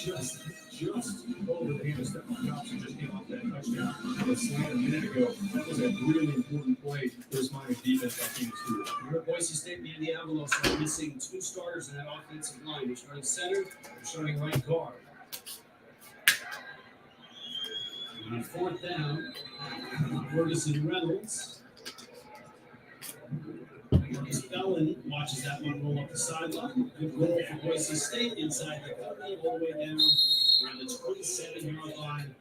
Just over the hand of Stephon Thompson just came off that touchdown. The slant a minute ago. That was a really important play for this Miami defense that came through. Your Boise State man, the Avalos are missing two starters in that offensive line. They're starting center, they're starting right guard. On fourth down, Ferguson Reynolds. Marcus Bellin watches that one roll up the sideline. Good roll for Boise State inside the 30, all the way down around the 27-yard line.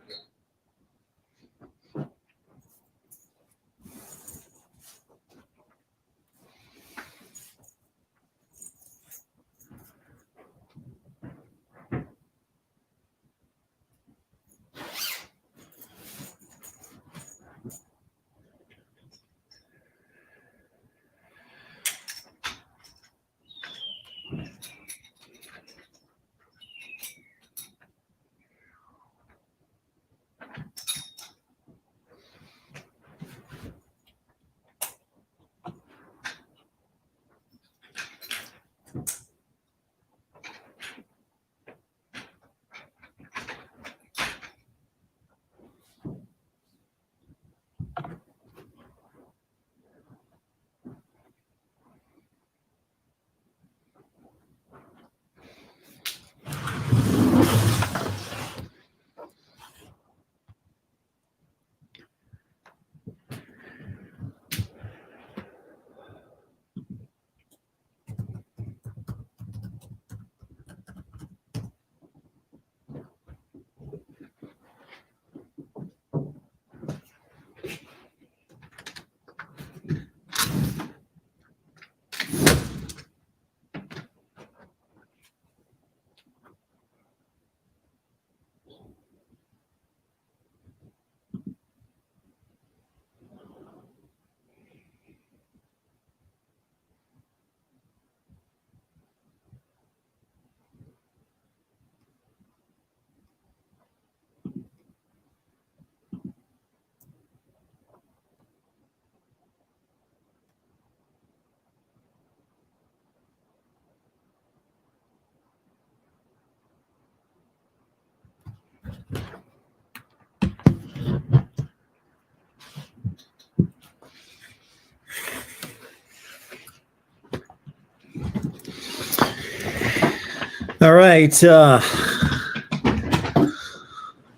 All right.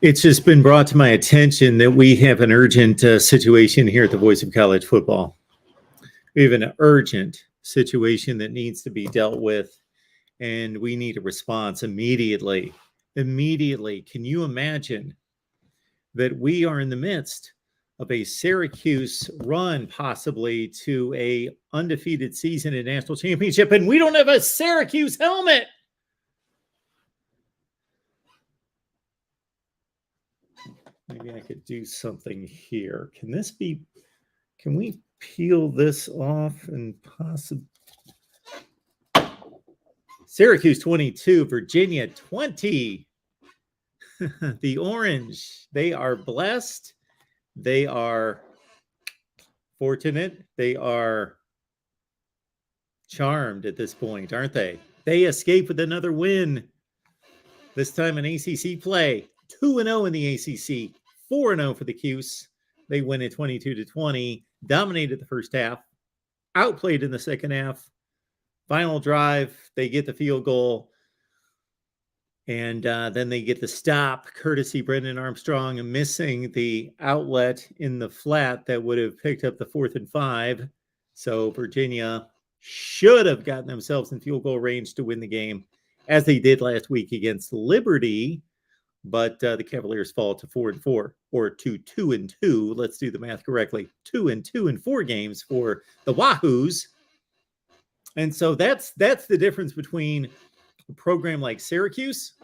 It's just been brought to my attention that we have an urgent situation here at the Voice of College Football. We have an urgent situation that needs to be dealt with, and we need a response immediately. Immediately. Can you imagine that we are in the midst of a Syracuse run possibly to a undefeated season in national championship, and we don't have a Syracuse helmet? Maybe I could do something here. Can we peel this off and possibly Syracuse 22, Virginia 20. The orange, they are blessed. They are fortunate. They are charmed at this point, aren't they? They escape with another win. This time in ACC play. 2-0 in the ACC, 4-0 for the Cuse. They win it 22-20, dominated the first half, outplayed in the second half. Final drive, they get the field goal, and then they get the stop, courtesy Brendan Armstrong, missing the outlet in the flat that would have picked up the 4th and 5. So Virginia should have gotten themselves in field goal range to win the game, as they did last week against Liberty. But the Cavaliers fall to 4-4, or to 2-2. Let's do the math correctly. 2-2 in 4 games for the Wahoos. And so that's the difference between a program like Syracuse.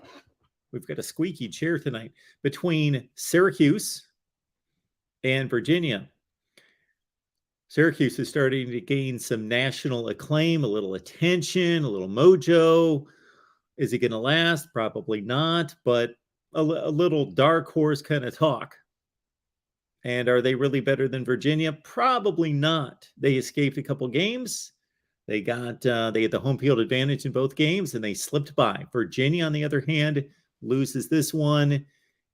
We've got a squeaky chair tonight. Between Syracuse and Virginia. Syracuse is starting to gain some national acclaim, a little attention, a little mojo. Is it going to last? Probably not, but a little dark horse kind of talk. And are they really better than Virginia? Probably not. They escaped a couple games. They had the home field advantage in both games, and they slipped by. Virginia, on the other hand, loses this one,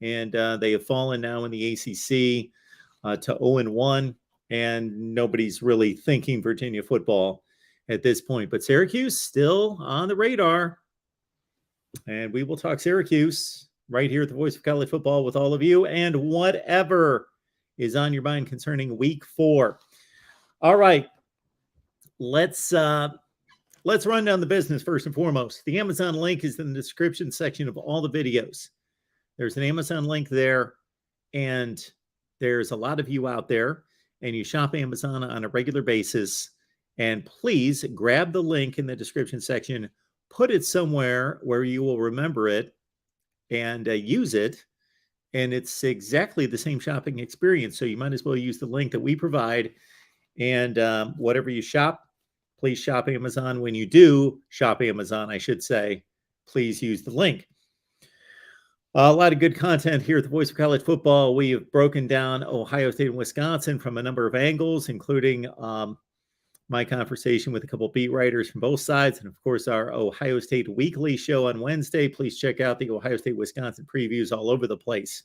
and they have fallen now in the ACC to 0-1, and nobody's really thinking Virginia football at this point. But Syracuse still on the radar, and we will talk Syracuse right here at the Voice of College Football with all of you and whatever is on your mind concerning Week 4. All right, let's run down the business first and foremost. The Amazon link is in the description section of all the videos. There's an Amazon link there, and there's a lot of you out there, and you shop Amazon on a regular basis. And please grab the link in the description section, put it somewhere where you will remember it, and use it. And it's exactly the same shopping experience. So you might as well use the link that we provide. And whatever you shop, please shop Amazon. When you do shop Amazon, I should say, please use the link. A lot of good content here at the Voice of College Football. We have broken down Ohio State and Wisconsin from a number of angles, including my conversation with a couple beat writers from both sides, and of course our Ohio State Weekly show on Wednesday. Please check out the Ohio State Wisconsin previews all over the place,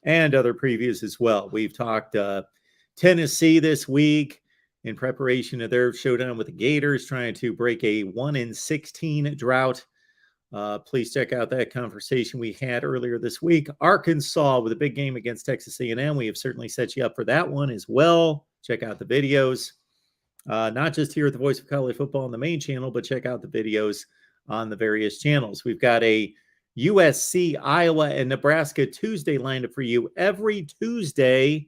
and other previews as well. We've talked Tennessee this week in preparation of their showdown with the Gators, trying to break a 1-16 drought. Please check out that conversation we had earlier this week. Arkansas with a big game against Texas A&M. We have certainly set you up for that one as well. Check out the videos. Not just here at the Voice of College Football on the main channel, but check out the videos on the various channels. We've got a USC, Iowa, and Nebraska Tuesday lineup for you every Tuesday.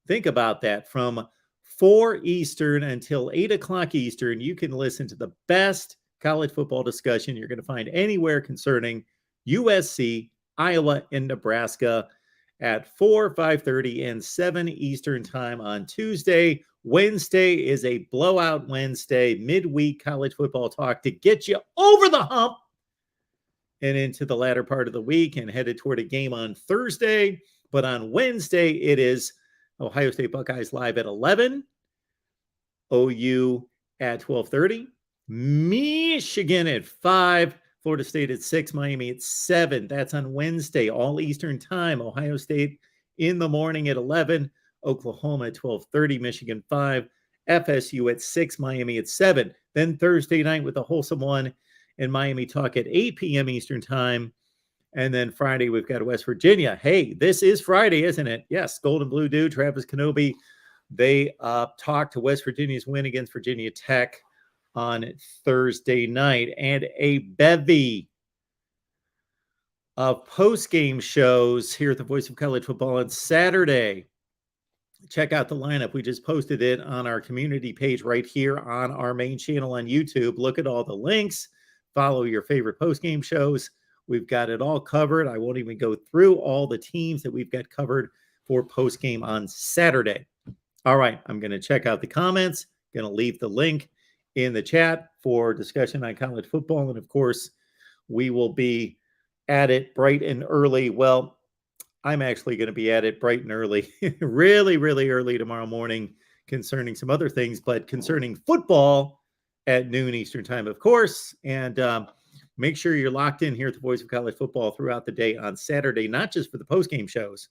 Think about that. From 4 Eastern until 8 o'clock Eastern, you can listen to the best college football discussion you're going to find anywhere concerning USC, Iowa, and Nebraska at 4, 5:30, and 7 Eastern time on Tuesday. Wednesday is a blowout Wednesday, midweek college football talk to get you over the hump and into the latter part of the week and headed toward a game on Thursday. But on Wednesday, it is Ohio State Buckeyes live at 11, OU at 12:30, Michigan at 5, Florida State at 6, Miami at 7. That's on Wednesday, all Eastern time. Ohio State in the morning at 11, Oklahoma at 12:30, Michigan 5, FSU at 6, Miami at 7. Then Thursday night with a wholesome one and Miami talk at 8 p.m. Eastern time. And then Friday, we've got West Virginia. Hey, this is Friday, isn't it? Yes, Golden Blue Dude, Travis Kenobi. They talked to West Virginia's win against Virginia Tech on Thursday night, and a bevy of post-game shows here at the Voice of College Football on Saturday. Check out the lineup. We just posted it on our community page right here on our main channel on YouTube. Look at all the links. Follow your favorite post-game shows. We've got it all covered. I won't even go through all the teams that we've got covered for post-game on Saturday. All right, I'm going to check out the comments. Going to leave the link in the chat for discussion on college football. And of course, we will be at it bright and early. Well, I'm actually going to be at it bright and early, really, really early tomorrow morning concerning some other things, but concerning football at noon Eastern time, of course. And make sure you're locked in here at the Voice of College Football throughout the day on Saturday, not just for the postgame shows,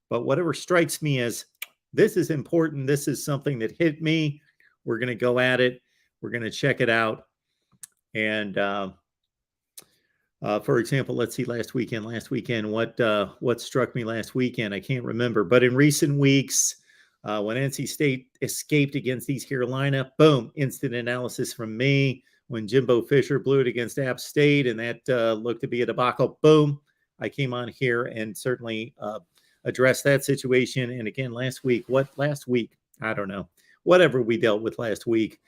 but whatever strikes me as this is important. This is something that hit me. We're going to go at it. We're going to check it out. And for example, let's see last weekend, what struck me last weekend, I can't remember. But in recent weeks, when NC State escaped against East Carolina, boom, instant analysis from me. When Jimbo Fisher blew it against App State and that looked to be a debacle, boom, I came on here and certainly addressed that situation. And again, last week, I don't know. Whatever we dealt with last week,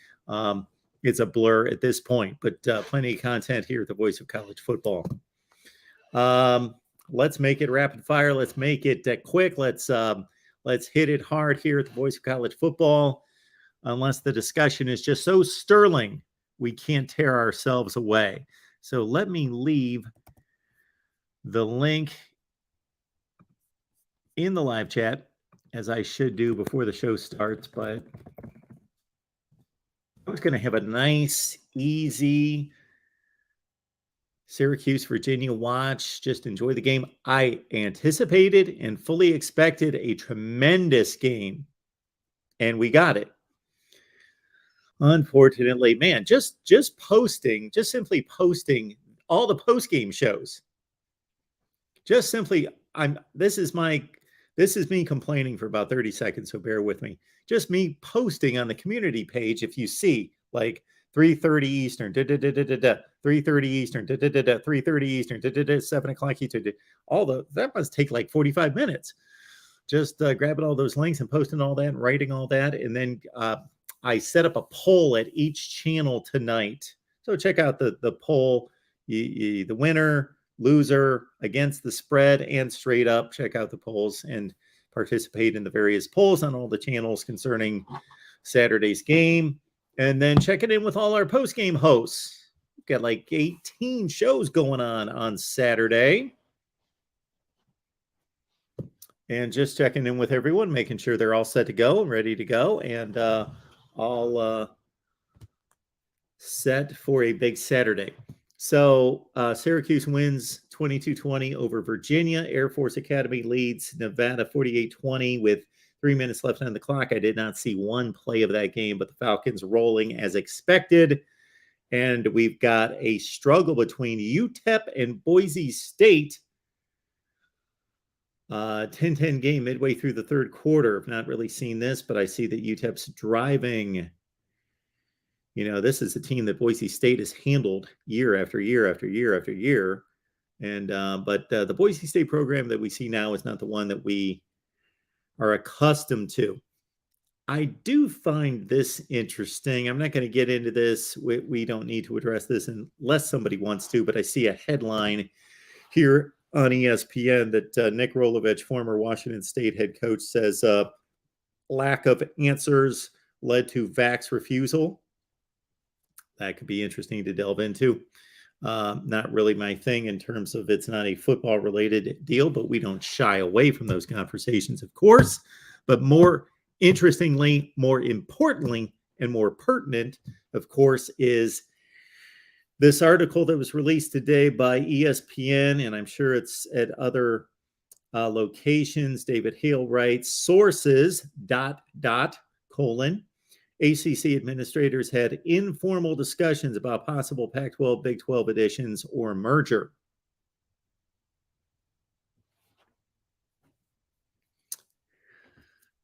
it's a blur at this point, but plenty of content here at the Voice of College Football. Let's make it rapid fire. Let's make it quick. Let's hit it hard here at the Voice of College Football. Unless the discussion is just so sterling, we can't tear ourselves away. So let me leave the link in the live chat, as I should do before the show starts, but I was going to have a nice, easy, Syracuse, Virginia watch. Just enjoy the game. I anticipated and fully expected a tremendous game, and we got it. Unfortunately, man, just simply posting all the post-game shows. Just simply, this is me complaining for about 30 seconds, so bear with me. Just me posting on the community page. If you see like 3:30 Eastern, 3:30 Eastern, 3:30 Eastern, 7 o'clock Eastern, that must take like 45 minutes. Just grabbing all those links and posting all that and writing all that. And then I set up a poll at each channel tonight. So check out the poll, the winner, loser, against the spread, and straight up. Check out the polls and participate in the various polls on all the channels concerning Saturday's game. And then check it in with all our post-game hosts. We've got like 18 shows going on Saturday. And just checking in with everyone, making sure they're all set to go and ready to go. And all set for a big Saturday. So Syracuse wins 22-20 over Virginia. Air Force Academy leads Nevada 48-20 with 3 minutes left on the clock. I did not see one play of that game, but the Falcons rolling as expected. And we've got a struggle between UTEP and Boise State. 10-10 game midway through the third quarter. I've not really seen this, but I see that UTEP's driving. This is a team that Boise State has handled year after year after year after year. And but the Boise State program that we see now is not the one that we are accustomed to. I do find this interesting. I'm not going to get into this. We don't need to address this unless somebody wants to, but I see a headline here on ESPN that Nick Rolovich, former Washington State head coach, says lack of answers led to vax refusal. That could be interesting to delve into. Not really my thing in terms of it's not a football related deal, but we don't shy away from those conversations, of course. But more interestingly, more importantly, and more pertinent, of course, is this article that was released today by ESPN, and I'm sure it's at other locations. David Hale writes, sources, ... ACC administrators had informal discussions about possible Pac-12, Big 12 additions or merger.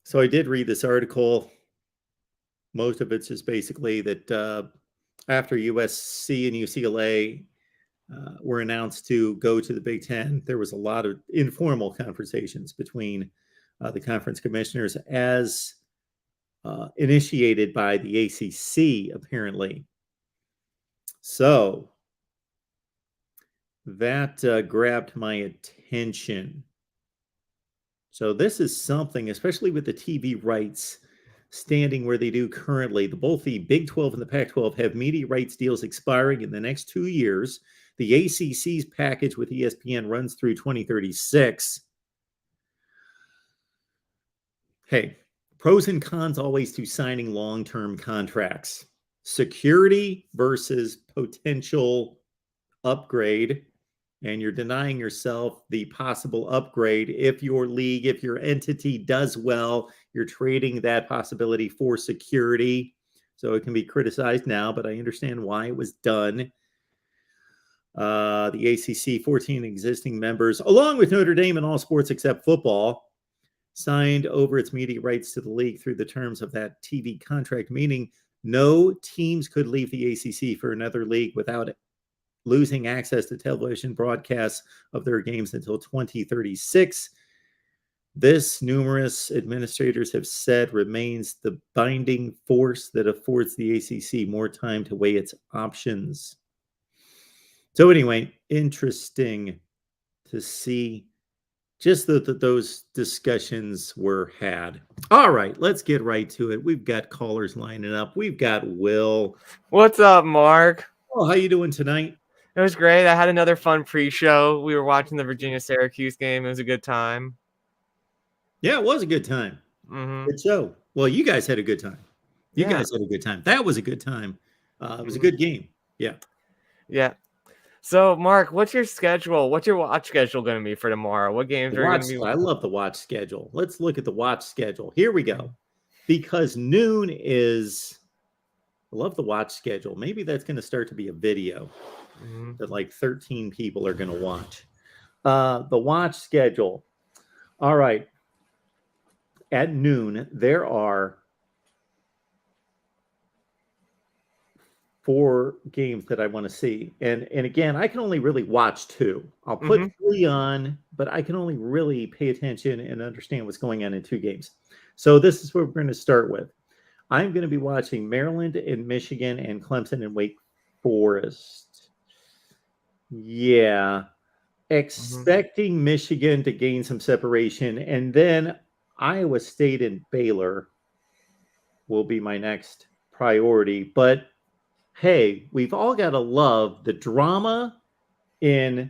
So I did read this article. Most of it's just basically that after USC and UCLA were announced to go to the Big Ten, there was a lot of informal conversations between the conference commissioners as initiated by the ACC, apparently. So that grabbed my attention. So this is something, especially with the TV rights standing where they do currently. Both the Big 12 and the Pac-12 have media rights deals expiring in the next 2 years. The ACC's package with ESPN runs through 2036. Hey, pros and cons always to signing long-term contracts. Security versus potential upgrade. And you're denying yourself the possible upgrade. If your league, if your entity does well, you're trading that possibility for security. So it can be criticized now, but I understand why it was done. The ACC, 14 existing members, along with Notre Dame and all sports except football, signed over its media rights to the league through the terms of that TV contract, meaning no teams could leave the ACC for another league without losing access to television broadcasts of their games until 2036. This, numerous administrators have said, remains the binding force that affords the ACC more time to weigh its options. So anyway, interesting to see just that those discussions were had. All right, let's get right to it. We've got callers lining up. We've got Will. What's up, Mark? Oh, how you doing tonight? It was great. I had another fun pre-show. We were watching the Virginia-Syracuse game. It was a good time. Yeah, it was a good time. Mm-hmm. Good show. Well, you guys had a good time. You guys had a good time. That was a good time. It was a good game. Yeah. Yeah. So, Mark, what's your schedule? What's your watch schedule going to be for tomorrow? What games are going to be? I love the watch schedule. Let's look at the watch schedule. Here we go. Because noon is, I love the watch schedule. Maybe that's going to start to be a video that like 13 people are going to watch. The watch schedule. All right. At noon, there are 4 games that I want to see. And again, I can only really watch 2. I'll put 3 on, but I can only really pay attention and understand what's going on in 2 games. So this is what we're going to start with. I'm going to be watching Maryland and Michigan and Clemson and Wake Forest. Yeah. Expecting Michigan to gain some separation. And then Iowa State and Baylor will be my next priority. But hey, we've all got to love the drama in,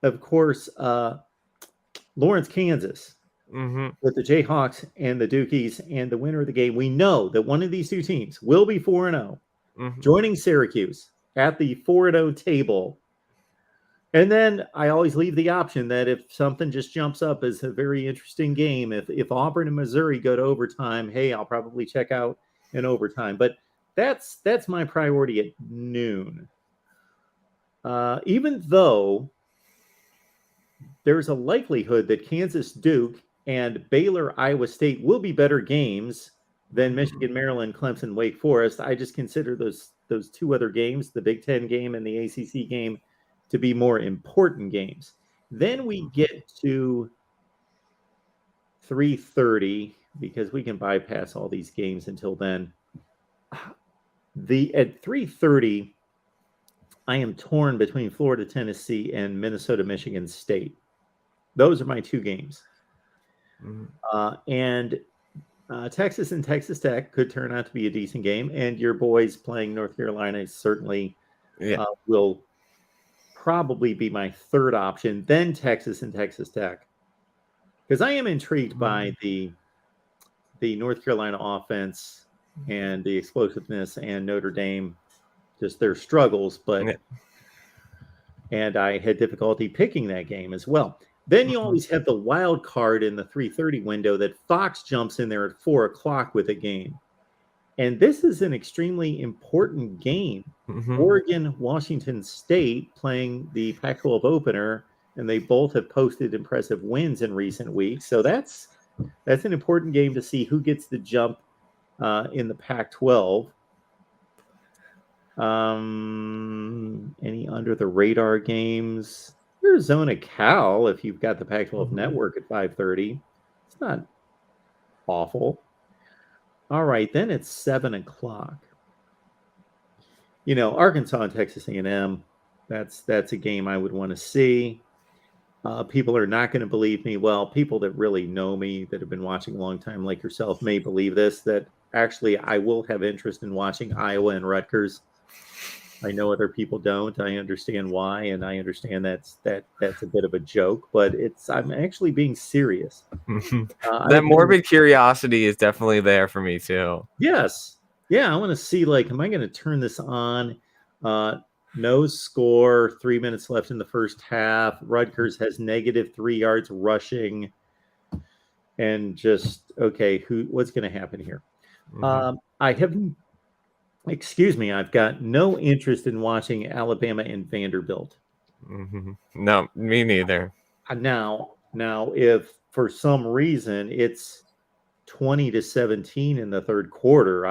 of course, Lawrence, Kansas, with the Jayhawks and the Dukies, and the winner of the game. We know that one of these 2 teams will be 4-0, joining Syracuse at the 4-0 table. And then I always leave the option that if something just jumps up as a very interesting game, if Auburn and Missouri go to overtime, hey, I'll probably check out in overtime. But that's my priority at noon. Even though there's a likelihood that Kansas Duke and Baylor Iowa State will be better games than Michigan, Maryland, Clemson, Wake Forest, I just consider those 2 other games, the Big Ten game and the ACC game, to be more important games. Then we get to 3:30 because we can bypass all these games until then. At 3:30, I am torn between Florida, Tennessee, and Minnesota, Michigan State. Those are my 2 games. And Texas and Texas Tech could turn out to be a decent game. And your boys playing North Carolina certainly will probably be my 3rd option. Then Texas and Texas Tech. Because I am intrigued by the North Carolina offense and the explosiveness, and Notre Dame, just their struggles. But and I had difficulty picking that game as well. Then you always have the wild card in the 3:30 window that Fox jumps in there at 4 o'clock with a game. And this is an extremely important game. Oregon, Washington State playing the Pac-12 opener, and they both have posted impressive wins in recent weeks. So that's an important game to see who gets the jump in the Pac-12. Any under the radar games? Arizona Cal, if you've got the Pac-12 network at 5:30. It's not awful. All right, then it's 7 o'clock. Arkansas and Texas A&M, that's a game I would want to see. People are not going to believe me. Well, people that really know me, that have been watching a long time like yourself, may believe this, that actually I will have interest in watching Iowa and Rutgers. I know other people don't. I understand why, and I understand that's a bit of a joke, but I'm actually being serious. That morbid curiosity is definitely there for me too. Yes. Yeah, I want to see, am I going to turn this on? No score, 3 minutes left in the first half. Rutgers has -3 yards rushing. And just, okay, what's going to happen here? I've got no interest in watching Alabama and Vanderbilt. No, me neither. Now, if for some reason it's 20-17 in the 3rd quarter,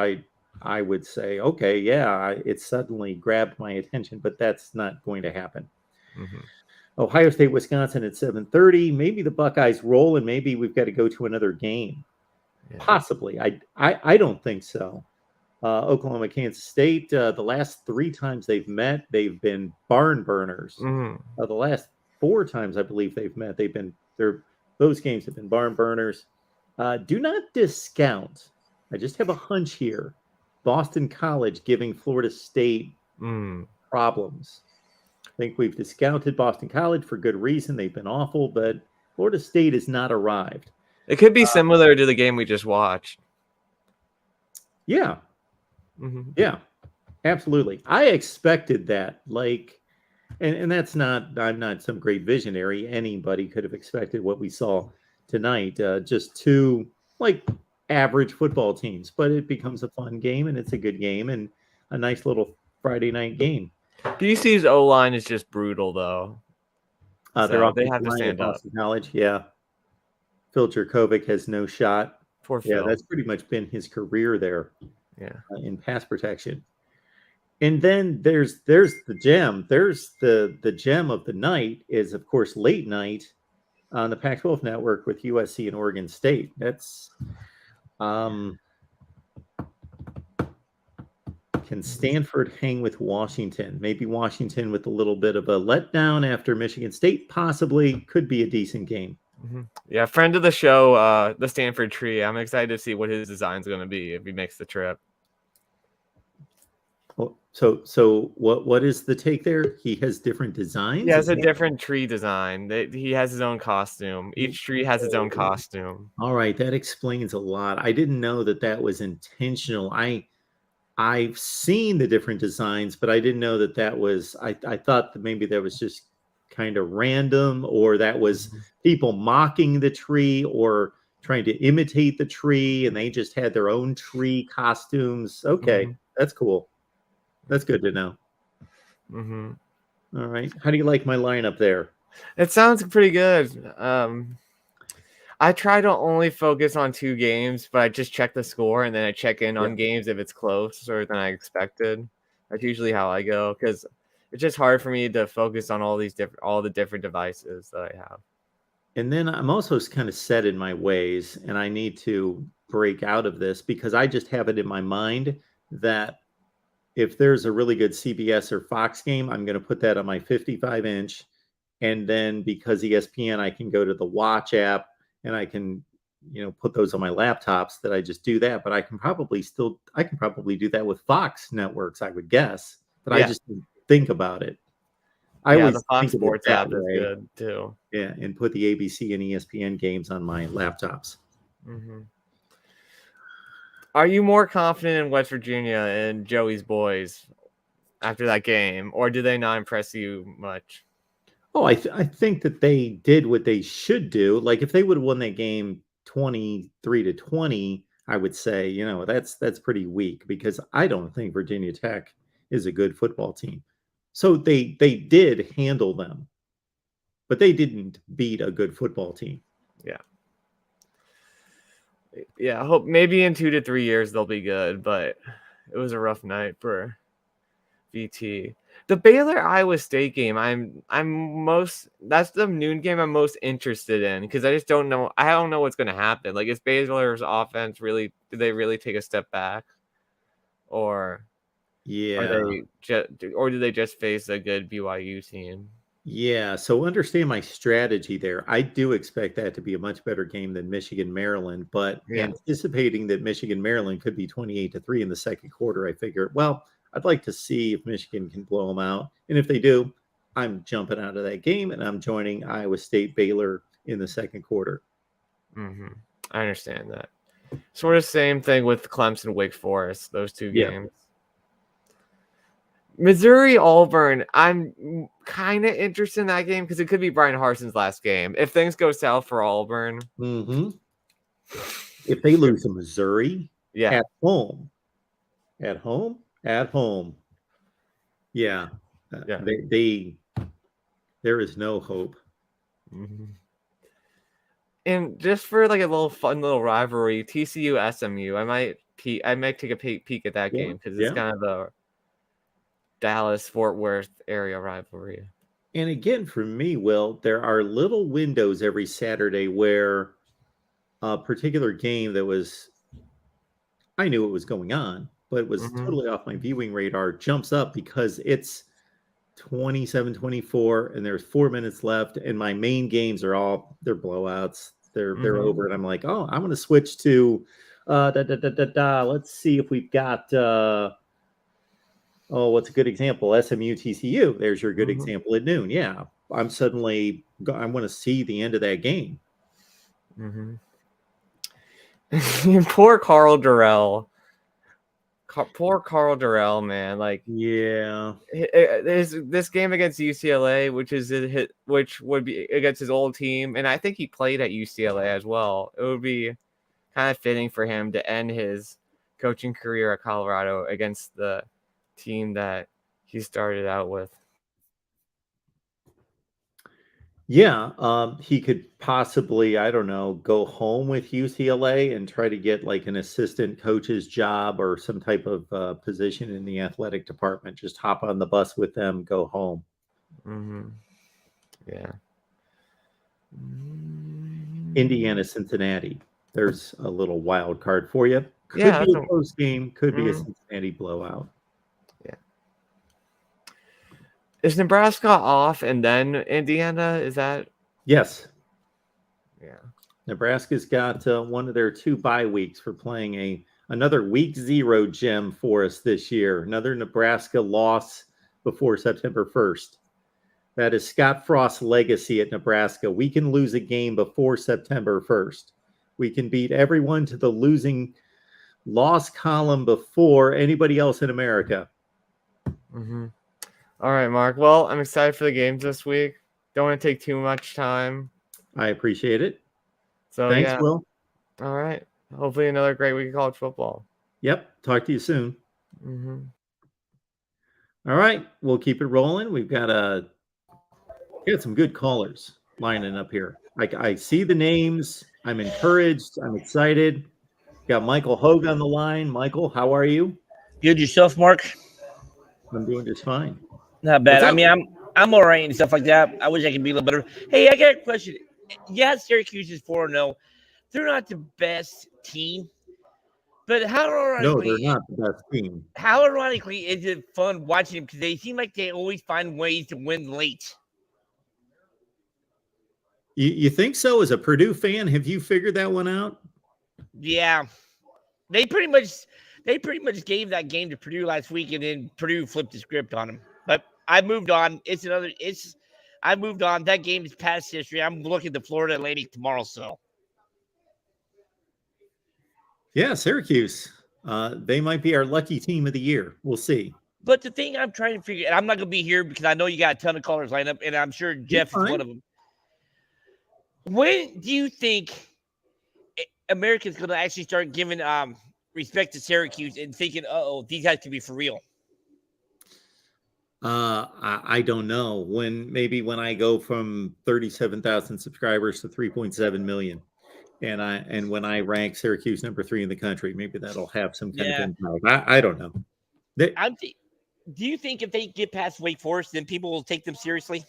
I would say, okay, yeah, it suddenly grabbed my attention, but that's not going to happen. Ohio State, Wisconsin at 7:30. Maybe the Buckeyes roll, and maybe we've got to go to another game. Possibly. I don't think so. Oklahoma, Kansas State, the last 3 times they've met, they've been barn burners. The last 4 times I believe they've met, those games have been barn burners. Do not discount. I just have a hunch here. Boston College giving Florida State problems. I think we've discounted Boston College for good reason. They've been awful, but Florida State has not arrived. It could be similar to the game we just watched. Yeah. Yeah, absolutely. I expected that. And that's not, I'm not some great visionary. Anybody could have expected what we saw tonight. Just two like average football teams, but it becomes a fun game and it's a good game and a nice little Friday night game. BC's O line is just brutal though. Their So they offensive have to line at stand up. Boston College, yeah. Phil Jerkovic has no shot. Poor Yeah, Phil. that's pretty much been his career there. Yeah. In pass protection. And then there's the gem. There's the gem of the night is of course late night on the Pac-12 network with USC and Oregon State. That's can Stanford hang with Washington? Maybe Washington with a little bit of a letdown after Michigan State possibly could be a decent game. Mm-hmm. Yeah, friend of the show, the Stanford Tree. I'm excited to see what his design's going to be if he makes the trip. So what is the take there? He has different designs? He has a different tree design. He has his own costume. Each tree has its own costume. All right, that explains a lot. I didn't know that was intentional. I've seen the different designs, but I didn't know that was, I thought that maybe that was just kind of random, or that was people mocking the tree or trying to imitate the tree, and they just had their own tree costumes. Okay, that's cool. That's good to know. Mm-hmm. All right. How do you like my lineup there? It sounds pretty good. I try to only focus on 2 games, but I just check the score and then I check in on games if it's closer than I expected. That's usually how I go, because it's just hard for me to focus on all the different devices that I have. And then I'm also kind of set in my ways, and I need to break out of this because I just have it in my mind that if there's a really good CBS or Fox game, I'm going to put that on my 55-inch. And then because ESPN, I can go to the Watch app and I can, put those on my laptops, that I just do that. But I can probably do that with Fox networks, I would guess. But I just didn't think about it. The Fox Sports app is good too. Yeah, and put the ABC and ESPN games on my laptops. Mm-hmm. Are you more confident in West Virginia and Joey's boys after that game, or do they not impress you much? Oh, I think that they did what they should do. Like if they would have won that game 23-20, I would say, that's pretty weak, because I don't think Virginia Tech is a good football team. So they did handle them, but they didn't beat a good football team. Yeah, I hope maybe in 2 to 3 years they'll be good, but it was a rough night for VT. The Baylor Iowa State game, that's the noon game I'm most interested in, because I just don't know. I don't know what's going to happen. Like, is Baylor's offense did they really take a step back, or do they just face a good BYU team? Yeah, so understand my strategy there. I do expect that to be a much better game than Michigan-Maryland, but anticipating that Michigan-Maryland could be 28-3 in the second quarter, I figure, well, I'd like to see if Michigan can blow them out. And if they do, I'm jumping out of that game and I'm joining Iowa State-Baylor in the second quarter. Mm-hmm. I understand that. Sort of same thing with Clemson-Wake Forest, those 2 games. Missouri-Auburn, I'm kind of interested in that game because it could be Brian Harson's last game. If things go south for Auburn. Mm-hmm. If they lose to Missouri at home. Yeah. There is no hope. Mm-hmm. And just for like a little fun little rivalry, TCU-SMU, I might take a peek at that game because it's kind of the Dallas-Fort Worth area rivalry. And again, for me, Will, there are little windows every Saturday where a particular game I knew what was going on, but it was totally off my viewing radar, jumps up because it's 27-24 and there's 4 minutes left, and my main games they're blowouts. They're over, and I'm like, oh, I'm going to switch to let's see if we've got what's a good example? SMU TCU. There's your good example at noon. Yeah. I want to see the end of that game. Poor Carl Durrell. Poor Carl Durrell, man. Like, Yeah. this game against UCLA, which would be against his old team, and I think he played at UCLA as well. It would be kind of fitting for him to end his coaching career at Colorado against the team that he started out with. Yeah, he could possibly, I don't know, go home with UCLA and try to get like an assistant coach's job or some type of position in the athletic department. Just hop on the bus with them, go home. Mm-hmm. Yeah. Indiana, Cincinnati. There's a little wild card for you. Could Yeah, be that's a close game. Could be a Mhm. Cincinnati blowout. Is Nebraska off and then Indiana? Is that? Yes, Yeah. Nebraska's got one of their 2 bye weeks for playing another week 0 gem for us this year. Another Nebraska loss before September 1st. That is Scott Frost's legacy at Nebraska. We can lose a game before September 1st. We can beat everyone to the losing loss column before anybody else in America. Mm-hmm. All right, Mark. Well, I'm excited for the games this week. Don't want to take too much time. I appreciate it. So Thanks, yeah. Will. All right. Hopefully another great week of college football. Yep. Talk to you soon. Mm-hmm. All right. We'll keep it rolling. We've got some good callers lining up here. I see the names. I'm encouraged. I'm excited. Got Michael Hogue on the line. Michael, how are you? Good yourself, Mark? I'm doing just fine. Not bad. What's I up? mean, I'm all right and stuff like that. I wish I could be a little better. Hey, I got a question. Yeah, Syracuse is 4-0. They're not the best team, but No, they're not the best team. how ironically is it fun watching them because they seem like they always find ways to win late. You think so? As a Purdue fan, have you figured that one out? Yeah, they pretty much gave that game to Purdue last week, and then Purdue flipped the script on them. But I moved on. I moved on. That game is past history. I'm looking to Florida Atlantic tomorrow. So Yeah, Syracuse. They might be our lucky team of the year. We'll see. but the thing I'm trying to figure, and I'm not going to be here because I know you got a ton of callers lined up, and I'm sure Jeff is fine. one of them. When do you think America's going to actually start giving respect to Syracuse and thinking, these guys could be for real? I don't know. Maybe when I go from 37,000 subscribers to 3.7 million, and when I rank Syracuse number 3 in the country, maybe that'll have some kind of impact. I don't know. Do you think if they get past Wake Forest, then people will take them seriously?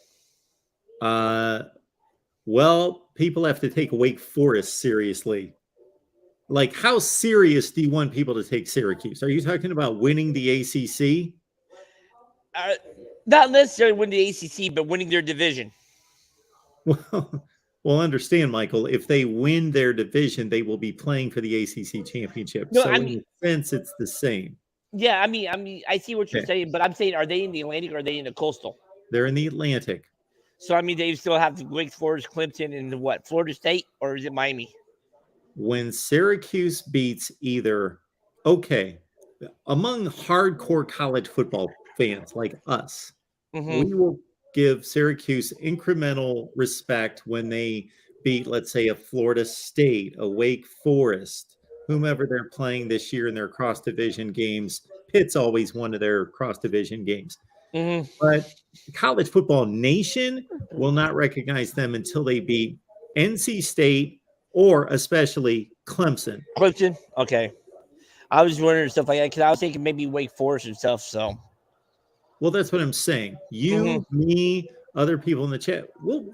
Well, people have to take Wake Forest seriously. Like, how serious do you want people to take Syracuse? Are you talking about winning the ACC? Not necessarily winning the ACC, but winning their division. Well, understand, Michael, if they win their division, they will be playing for the ACC championship. No, so I in mean- a sense, it's the same. Yeah, I mean, I see what you're saying, but I'm saying, are they in the Atlantic or are they in the Coastal? They're in the Atlantic. So, I mean, they still have Wake Forest, Clemson, and Florida State, or is it Miami? When Syracuse beats among hardcore college football fans like us, Mm-hmm. we will give Syracuse incremental respect when they beat, let's say, a Florida State, a Wake Forest, whomever they're playing this year in their cross-division games. Pitt's always one of their cross-division games. Mm-hmm. But college football nation will not recognize them until they beat NC State or especially Clemson. Clemson? Okay. I was wondering stuff like that because I was thinking maybe Wake Forest and stuff, so. Well, that's what I'm saying. You, me, other people in the chat, we'll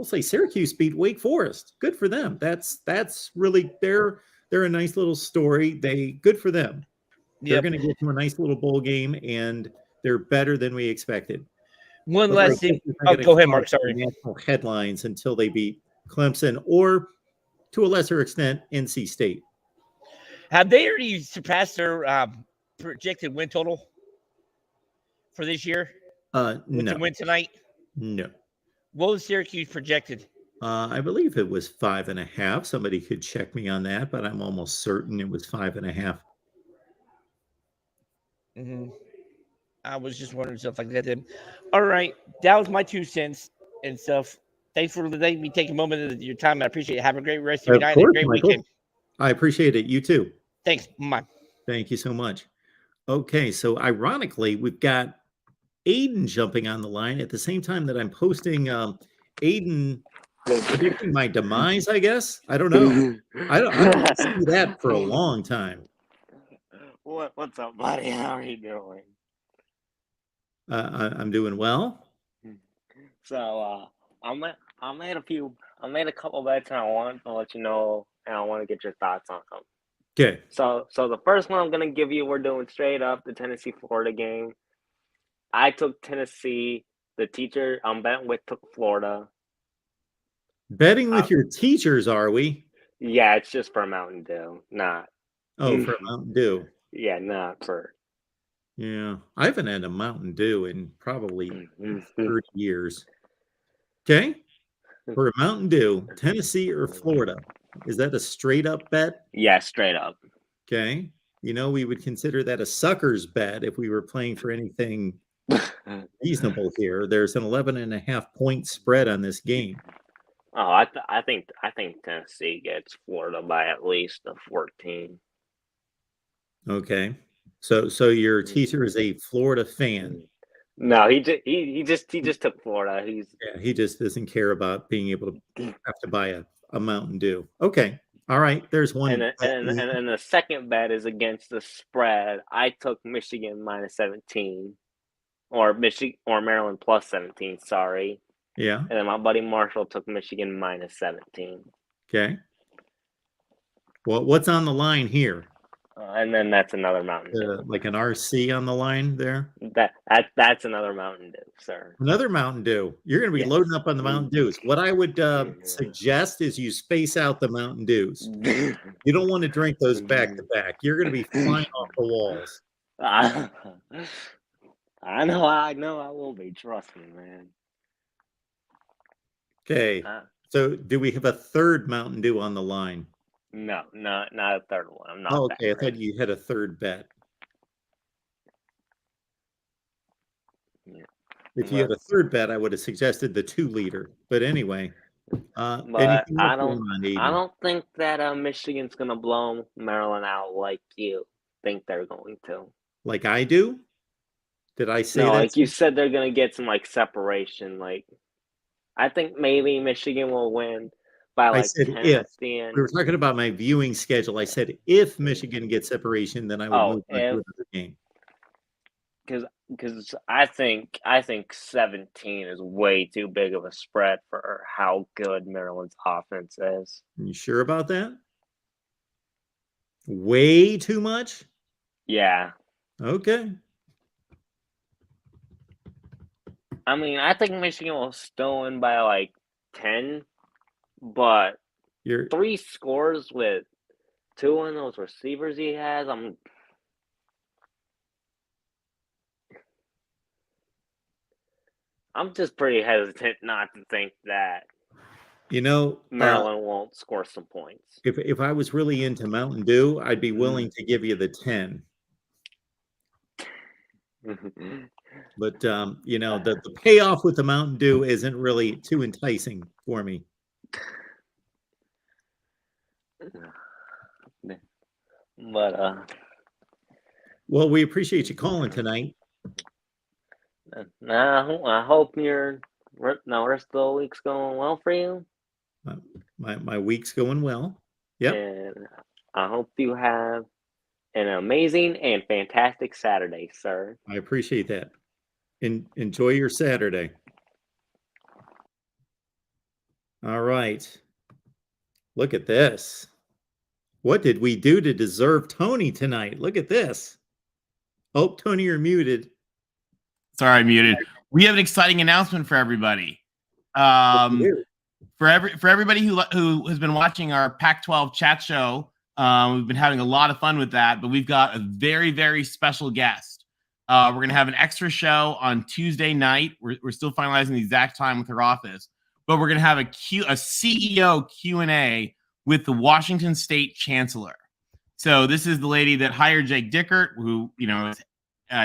say Syracuse beat Wake Forest. Good for them. That's really they're a nice little story. Good for them. They're going to get to a nice little bowl game, and they're better than we expected. One last thing. Go ahead, Mark. Sorry. National headlines until they beat Clemson or, to a lesser extent, NC State. Have they already surpassed their projected win total for this year? No. To win tonight? No. What was Syracuse projected? I believe it was 5.5. Somebody could check me on that, but I'm almost certain it was 5.5. Mhm. I was just wondering stuff like that. Then, all right, that was my 2 cents and stuff. Thanks for letting me take a moment of your time. I appreciate it. Have a great rest of your Of night and a course, great Michael. weekend. I appreciate it. You too. Thanks. Bye. Thank you so much. Okay, so ironically, we've got Aiden jumping on the line at the same time that I'm posting Aiden predicting my demise, I guess. I don't know. I don't see that for a long time. What's up, buddy? How are you doing? I'm doing well. So I made a couple bets, and I want to let you know, and I want to get your thoughts on them. Okay. So the first one I'm gonna give you, we're doing straight up the Tennessee-Florida game. I took Tennessee. The teacher I'm betting with took Florida. Betting with your teachers, are we? Yeah, it's just for Mountain Dew, not. Oh, for Mountain Dew. Yeah, not for. Yeah, I haven't had a Mountain Dew in probably 30 years. Okay. For a Mountain Dew, Tennessee or Florida? Is that a straight up bet? Yeah, straight up. Okay. You know, we would consider that a sucker's bet if we were playing for anything reasonable here. There's an 11.5-point spread on this game. Oh, I think Tennessee gets Florida by at least a 14. Okay. So your teacher is a Florida fan. No, he just took Florida. He just doesn't care about being able to have to buy a Mountain Dew. Okay. All right. There's one. And the second bet is against the spread. I took Michigan minus 17, or Maryland plus 17. Sorry. Yeah. And then my buddy Marshall took Michigan minus 17. Okay. Well, what's on the line here? And then that's another Mountain Dew. Like an RC on the line there? That's another Mountain Dew, sir. Another Mountain Dew. You're going to be loading up on the Mountain Dews. What I would suggest is you space out the Mountain Dews. You don't want to drink those back to back. You're going to be flying off the walls. I know I will be. Trust me, man. Okay. So do we have a third Mountain Dew on the line? No, not a third one. I'm not. Oh, okay. I thought you had a third bet. Yeah. If you had a third bet, I would have suggested the 2-liter. But anyway, but I don't think that Michigan's gonna blow Maryland out like you think they're going to. Like I do? Did I say no? that? Like you said, they're gonna get some like separation. Like I think maybe Michigan will win by like 10 at the end. We were talking about my viewing schedule. I said if Michigan gets separation, then I would move on to another game. Because I think 17 is way too big of a spread for how good Maryland's offense is. You sure about that? Way too much? Yeah. Okay. I mean, I think Michigan will still win by like 10, but 3 scores with 2 of those receivers he has, I'm just pretty hesitant not to think that Maryland won't score some points. If I was really into Mountain Dew, I'd be willing to give you the 10. But the payoff with the Mountain Dew isn't really too enticing for me. But well, we appreciate you calling tonight. I hope the rest of the week's going well for you. My week's going well. Yep. And I hope you have an amazing and fantastic Saturday, sir. I appreciate that. Enjoy your Saturday. All right. Look at this. What did we do to deserve Tony tonight? Look at this. Oh, Tony, you're muted. Sorry, muted. We have an exciting announcement for everybody. For everybody who has been watching our Pac-12 chat show, we've been having a lot of fun with that, but we've got a very, very special guest. We're going to have an extra show on Tuesday night. We're still finalizing the exact time with her office, but we're going to have a CEO Q&A with the Washington State Chancellor. So this is the lady that hired Jake Dickert, who,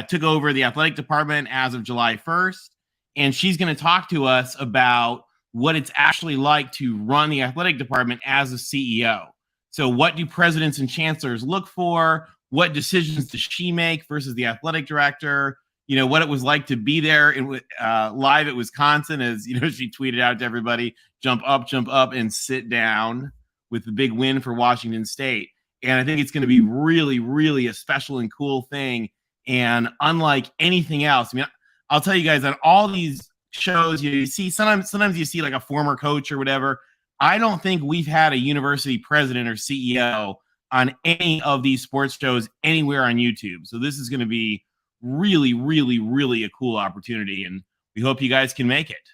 took over the athletic department as of July 1st. And she's going to talk to us about what it's actually like to run the athletic department as a CEO. So what do presidents and chancellors look for? What decisions does she make versus the athletic director? You know, what it was like to be there in, live at Wisconsin, as, you know, she tweeted out to everybody, jump up and sit down, with the big win for Washington State. And I think it's going to be really, really a special and cool thing. And unlike anything else, I mean, I'll tell you guys, on all these shows, you see sometimes you see like a former coach or whatever. I don't think we've had a university president or CEO on any of these sports shows anywhere on YouTube. So this is going to be really, really, really a cool opportunity, and we hope you guys can make it.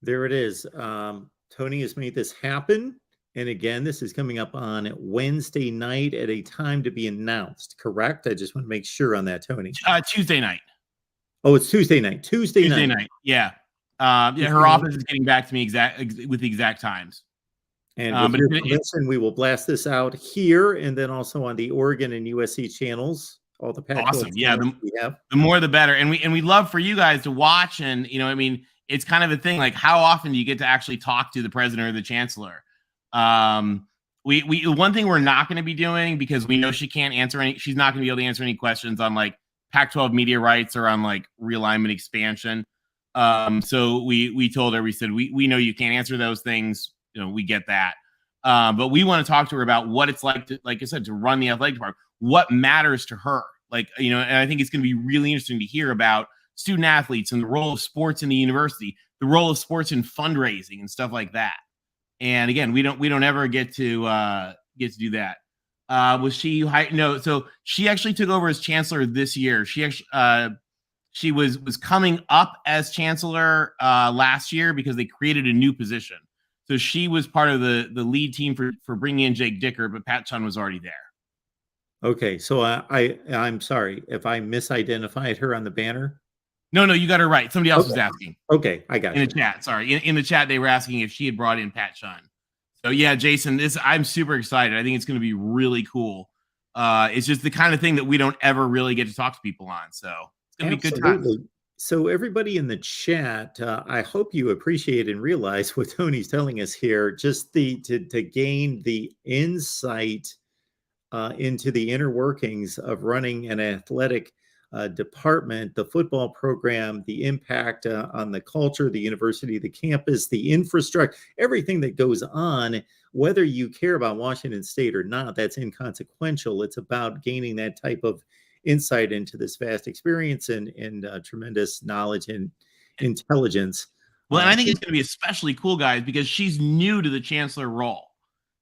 There it is. Tony has made this happen. And again, this is coming up on Wednesday night at a time to be announced, correct? I just want to make sure on that, Tony. Tuesday night. Oh, it's Tuesday night. Tuesday night. Yeah. Her office is getting back to me with the exact times. And with your permission, we will blast this out here and then also on the Oregon and USC channels. All the Pac-12 awesome. Yeah, the more the better. And we love for you guys to watch. And, you know, I mean, it's kind of a thing, like, how often do you get to actually talk to the president or the chancellor? We one thing we're not going to be doing, because we know she can't answer she's not going to be able to answer any questions on like Pac-12 media rights or on like realignment expansion. So we told her, we said, we know you can't answer those things. You know, we get that. But we want to talk to her about what it's like to, like I said, to run the athletic department, what matters to her. Like, you know, and I think it's going to be really interesting to hear about student athletes and the role of sports in the university, the role of sports in fundraising and stuff like that. And again, we don't ever get to do that. Was she? No. So she actually took over as chancellor this year. She actually she was coming up as chancellor last year because they created a new position. So she was part of the lead team for bringing in Jake Dicker, but Pat Chun was already there. Okay, so I'm sorry if I misidentified her on the banner. No, you got her right. Somebody else was asking. Okay, I got in the chat. Sorry, in the chat they were asking if she had brought in Pat Chun. So yeah, Jason, I'm super excited. I think it's going to be really cool. It's just the kind of thing that we don't ever really get to talk to people on. So it's going to be good time. So everybody in the chat, I hope you appreciate and realize what Tony's telling us here. Just to gain the insight into the inner workings of running an athletic department, the football program, the impact on the culture, the university, the campus, the infrastructure, everything that goes on, whether you care about Washington State or not, that's inconsequential. It's about gaining that type of insight into this vast experience and tremendous knowledge and intelligence. Well, and I think it's going to be especially cool, guys, because she's new to the chancellor role.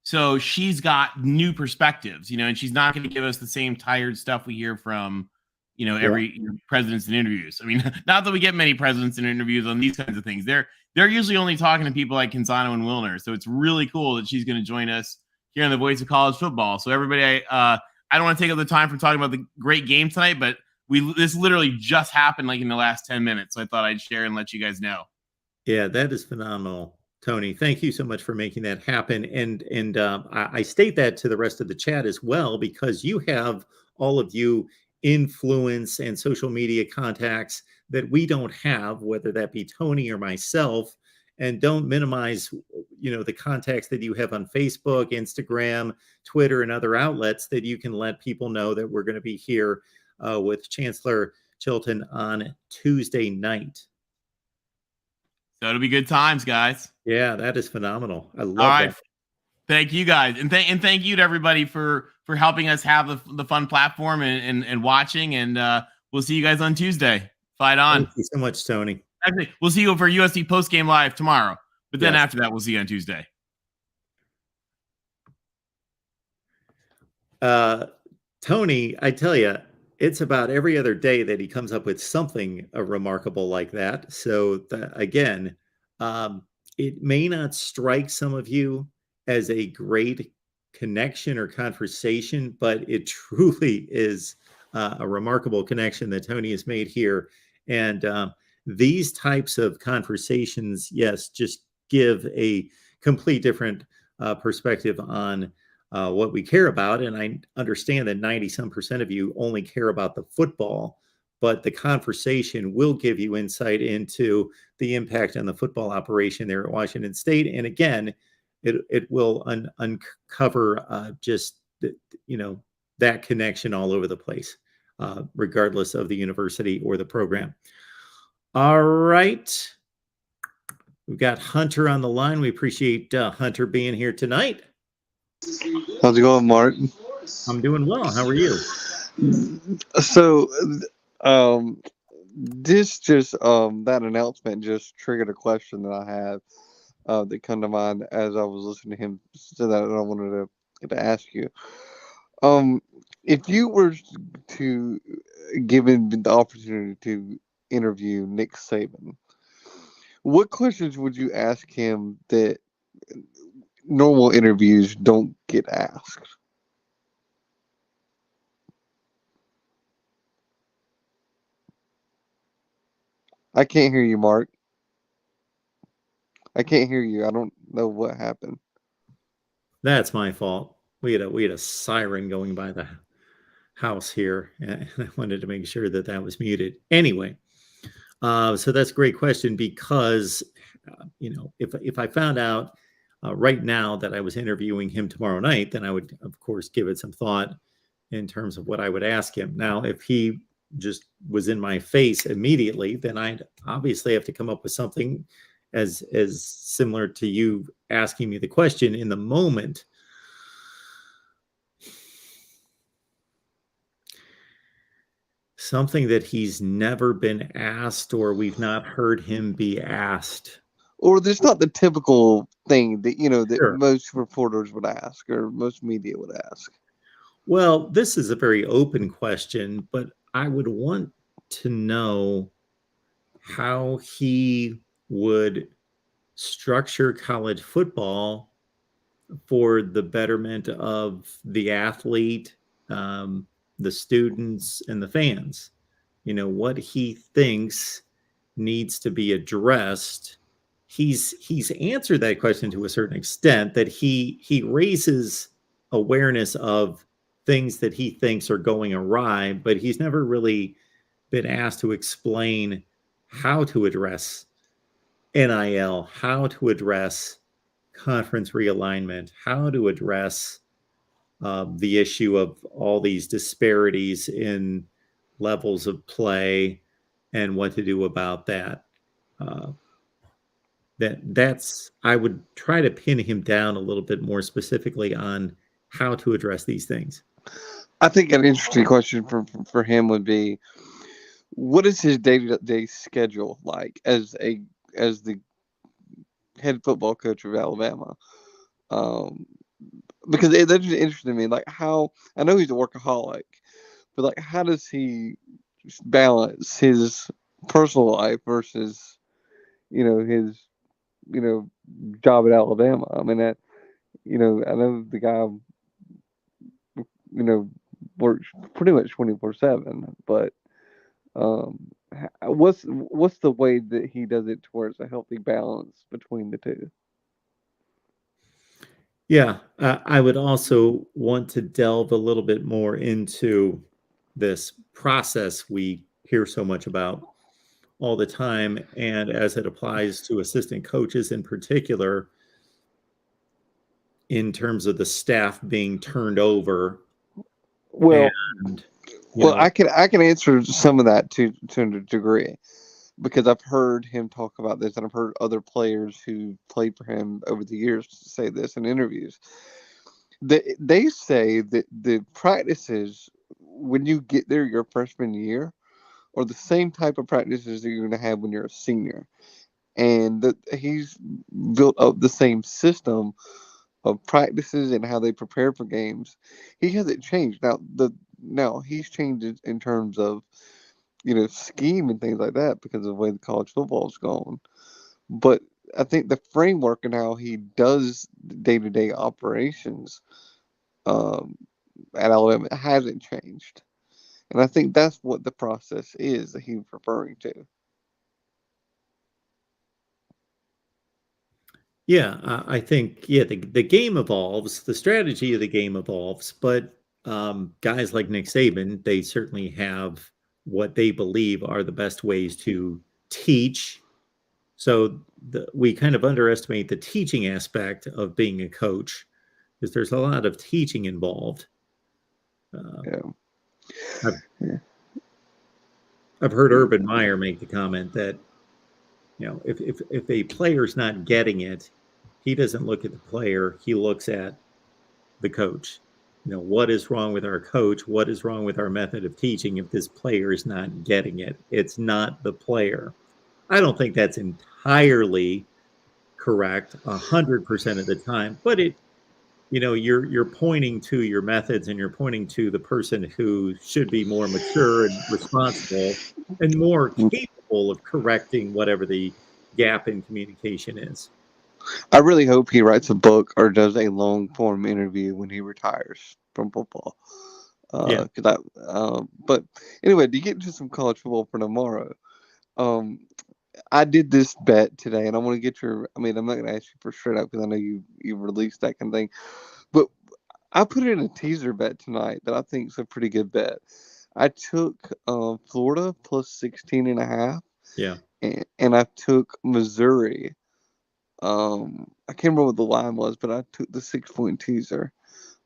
So she's got new perspectives, you know, and she's not going to give us the same tired stuff we hear from, you know, every presidents in interviews. I mean, not that we get many presidents in interviews on these kinds of things. They're usually only talking to people like Canzano and Wilner. So it's really cool that she's going to join us here on the Voice of College Football. So everybody, I don't want to take up the time for talking about the great game tonight, but this literally just happened like in the last 10 minutes. So I thought I'd share and let you guys know. Yeah, that is phenomenal, Tony. Thank you so much for making that happen. And I state that to the rest of the chat as well, because you have all of you influence and social media contacts that we don't have, whether that be Tony or myself. And don't minimize, you know, the contacts that you have on Facebook, Instagram, Twitter, and other outlets that you can let people know that we're going to be here with Chancellor Chilton on Tuesday night. So it'll be good times, guys. Yeah, that is phenomenal. I love that. Thank you, guys. And thank you to everybody for helping us have the fun platform and watching. And we'll see you guys on Tuesday. Fight on. Thank you so much, Tony. Actually, we'll see you for USC postgame live tomorrow. But then after that, we'll see you on Tuesday. Tony, I tell you, it's about every other day that he comes up with something remarkable like that. So again, it may not strike some of you as a great connection or conversation, but it truly is a remarkable connection that Tony has made here. And these types of conversations, yes, just give a complete different perspective on what we care about. And I understand that 90% of you only care about the football, but the conversation will give you insight into the impact on the football operation there at Washington State. And again, it will uncover just, that connection all over the place, regardless of the university or the program. All right. We've got Hunter on the line. We appreciate Hunter being here tonight. How's it going, Mark? I'm doing well. How are you? So, that announcement just triggered a question that I have that come to mind as I was listening to him say that, and I wanted to ask you. If you were to given the opportunity to interview Nick Saban, what questions would you ask him that normal interviews don't get asked? I can't hear you, Mark. I can't hear you. I don't know what happened. That's my fault. We had a siren going by the house here, and I wanted to make sure that was muted. Anyway, so that's a great question because, if I found out right now that I was interviewing him tomorrow night, then I would, of course, give it some thought in terms of what I would ask him. Now, if he just was in my face immediately, then I'd obviously have to come up with something as similar to you asking me the question in the moment. Something that he's never been asked or we've not heard him be asked. Or there's not the typical thing that, that Sure. most reporters would ask or most media would ask. Well, this is a very open question, but I would want to know how he would structure college football for the betterment of the athlete, the students, and the fans. What he thinks needs to be addressed. He's answered that question to a certain extent, that he raises awareness of things that he thinks are going awry, but he's never really been asked to explain how to address NIL, how to address conference realignment, how to address the issue of all these disparities in levels of play and what to do about that. I would try to pin him down a little bit more specifically on how to address these things. I think an interesting question for him would be, what is his day-to-day schedule like as the head football coach of Alabama? Because that's just interesting to me. Like, how, I know he's a workaholic, but like, how does he balance his personal life versus, his, job at Alabama? I mean, I know the guy, works pretty much 24/7, but what's the way that he does it towards a healthy balance between the two? Yeah, I would also want to delve a little bit more into this process we hear so much about all the time, and as it applies to assistant coaches in particular, in terms of the staff being turned over. Well, and, I can answer some of that to a degree, because I've heard him talk about this, and I've heard other players who played for him over the years say this in interviews. They say that the practices when you get there your freshman year are the same type of practices that you're going to have when you're a senior, and that he's built up the same system of practices and how they prepare for games. He hasn't changed. Now he's changed in terms of scheme and things like that because of the way the college football's gone. But I think the framework and how he does day-to-day operations at Alabama hasn't changed. And I think that's what the process is that he's referring to. Yeah, I think the game evolves, the strategy of the game evolves, but guys like Nick Saban, they certainly have what they believe are the best ways to teach. So we kind of underestimate the teaching aspect of being a coach because there's a lot of teaching involved. I've heard Urban Meyer make the comment that, if a player's not getting it, he doesn't look at the player, he looks at the coach. What is wrong with our coach? What is wrong with our method of teaching if this player is not getting it? It's not the player. I don't think that's entirely correct 100% of the time, but you're pointing to your methods and you're pointing to the person who should be more mature and responsible and more capable of correcting whatever the gap in communication is. I really hope he writes a book or does a long form interview when he retires from football. But anyway, to get into some college football for tomorrow, I did this bet today, and I want to get your. I mean, I'm not going to ask you for straight up because I know you released that kind of thing, but I put in a teaser bet tonight that I think is a pretty good bet. I took Florida plus 16.5. Yeah, and I took Missouri. I can't remember what the line was, but I took the 6-point teaser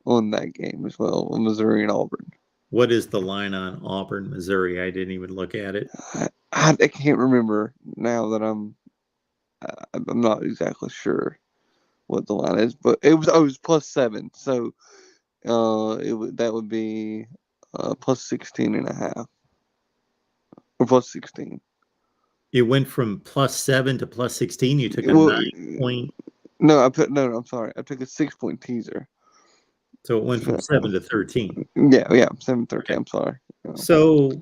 on that game as well, on Missouri and Auburn. What is the line on Auburn, Missouri? I didn't even look at it. I can't remember now that I'm not exactly sure what the line is, but it was plus 7, so that would be plus 16.5 or plus 16. It went from plus 7 to plus 16. You took a 9-point. No, I'm sorry. I took a 6-point teaser. So it went from 7 to 13. Yeah, 7 to 13. Okay. I'm sorry. So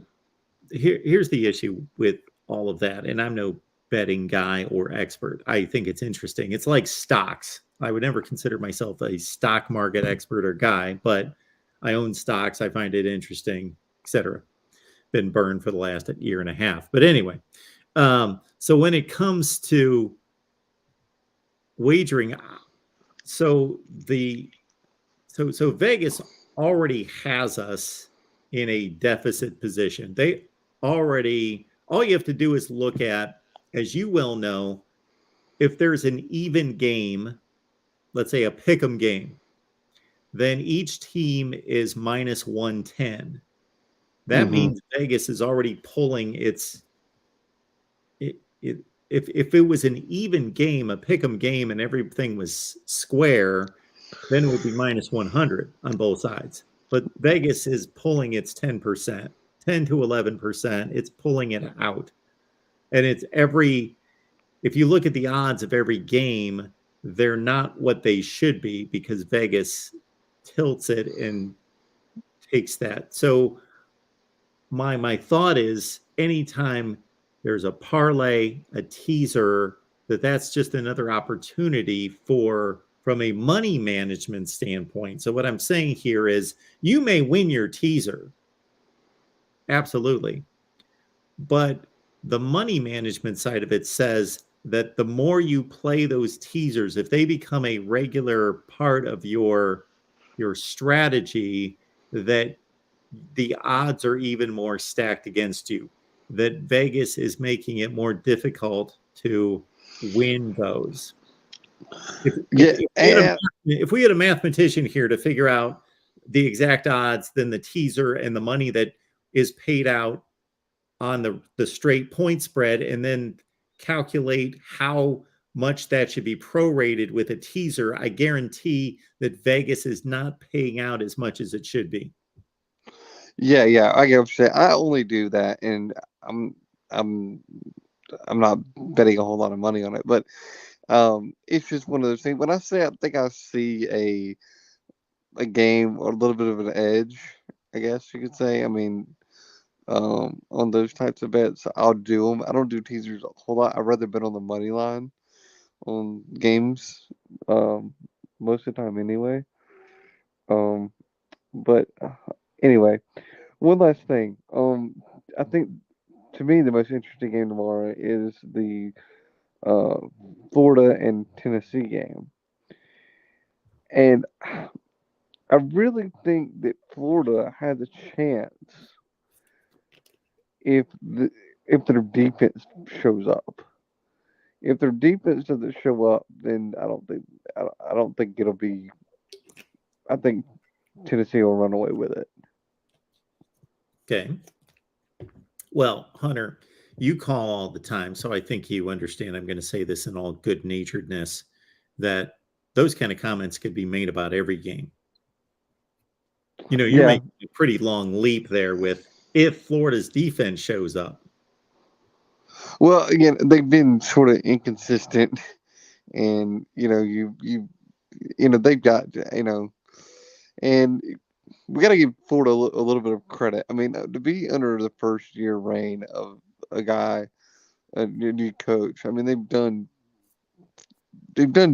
here's the issue with all of that, and I'm no betting guy or expert. I think it's interesting. It's like stocks. I would never consider myself a stock market expert or guy, but I own stocks. I find it interesting, etc. Been burned for the last year and a half. But anyway, so when it comes to wagering, so Vegas already has us in a deficit position. They already, all you have to do is look at, as you well know, if there's an even game, let's say a pick'em game, then each team is minus 110. That means Vegas is already pulling its. If it was an even game, a pick'em game, and everything was square, then it would be minus 100 on both sides. But Vegas is pulling its 10%, 10 to 11%. It's pulling it out. And if you look at the odds of every game, they're not what they should be because Vegas tilts it and takes that. So my thought is anytime there's a parlay, a teaser, that's just another opportunity from a money management standpoint. So what I'm saying here is you may win your teaser. Absolutely. But the money management side of it says that the more you play those teasers, if they become a regular part of your strategy, that the odds are even more stacked against you, that Vegas is making it more difficult to win those. If we had a mathematician here to figure out the exact odds, then the teaser and the money that is paid out on the straight point spread, and then calculate how much that should be prorated with a teaser, I guarantee that Vegas is not paying out as much as it should be. Yeah, I get what you're saying. I only do that, and I'm not betting a whole lot of money on it, but it's just one of those things. When I say I think I see a game or a little bit of an edge, I guess you could say. I mean, on those types of bets, I'll do them. I don't do teasers a whole lot. I'd rather bet on the money line on games, most of the time anyway. But anyway, one last thing. I think to me the most interesting game tomorrow is the Florida and Tennessee game, and I really think that Florida has a chance if if their defense shows up. If their defense doesn't show up, then I don't think it'll be. I think Tennessee will run away with it. Okay. Well, Hunter, you call all the time, so I think you understand. I'm going to say this in all good naturedness that those kind of comments could be made about every game. You know, you're making a pretty long leap there with if Florida's defense shows up. Well, again, they've been sort of inconsistent, and you know they've got and we got to give Florida a little bit of credit. I mean, to be under the first year reign of a new coach. I mean, they've done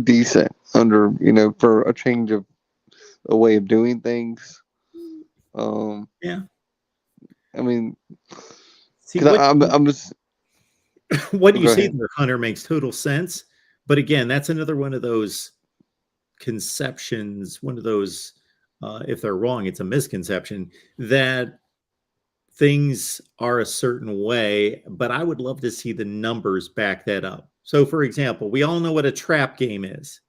decent under for a change of a way of doing things. Yeah. I mean, see, I'm just. What do you say there, Hunter, makes total sense. But again, that's another one of those conceptions, one of those, if they're wrong, it's a misconception, that things are a certain way, but I would love to see the numbers back that up. So, for example, we all know what a trap game is,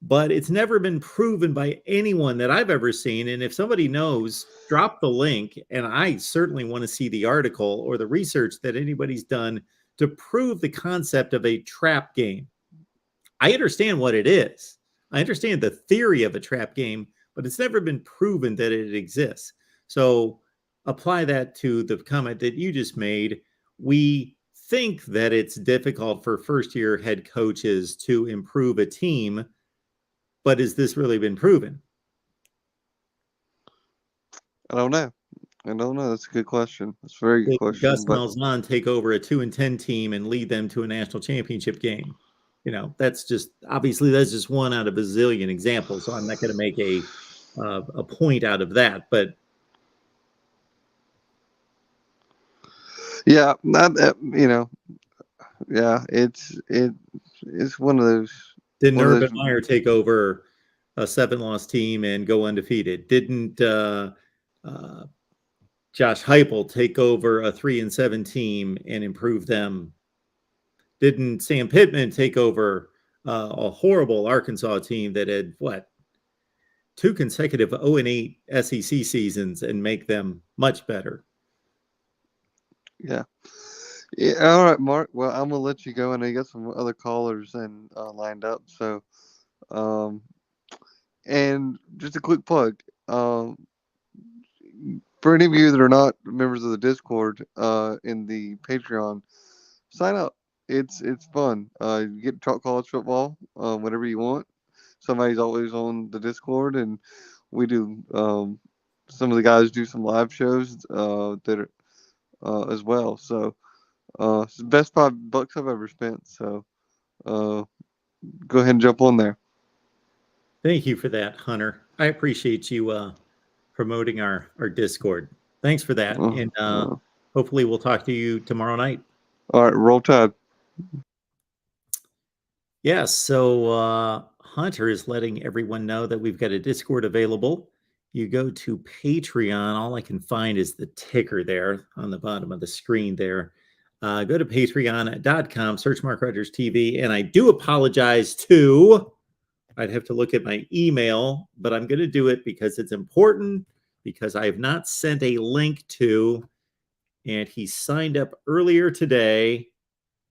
but it's never been proven by anyone that I've ever seen. And if somebody knows, drop the link, and I certainly want to see the article or the research that anybody's done to prove the concept of a trap game. I understand what it is. I understand the theory of a trap game, but it's never been proven that it exists. So apply that to the comment that you just made. We think that it's difficult for first-year head coaches to improve a team, but has this really been proven? I don't know. That's a good question. That's a very good question. Gus Malzahn take over a 2-10 team and lead them to a national championship game. That's just one out of a zillion examples. So I'm not going to make a point out of that, but yeah, it's one of those. Didn't Urban Meyer take over a 7-loss team and go undefeated? Didn't Josh Heupel take over a 3-7 team and improve them? Didn't Sam Pittman take over a horrible Arkansas team that had 2 consecutive 0-8 SEC seasons and make them much better? Yeah. All right, Mark. Well, I'm gonna let you go, and I got some other callers and lined up. So, and just a quick plug. For any of you that are not members of the Discord in the Patreon, sign up. It's fun. You get to talk college football whenever you want. Somebody's always on the Discord, and we do. Some of the guys do some live shows that are as well. So it's the best $5 I've ever spent. So go ahead and jump on there. Thank you for that, Hunter. I appreciate you promoting our Discord. Thanks for that. And hopefully we'll talk to you tomorrow night. All right, roll tide. Yeah, so Hunter is letting everyone know that we've got a Discord available. You go to Patreon. All I can find is the ticker there on the bottom of the screen there. Go to patreon.com, search MarkRogersTV. And I do apologize to, I'd have to look at my email, but I'm going to do it because it's important, because I have not sent a link to, and he signed up earlier today,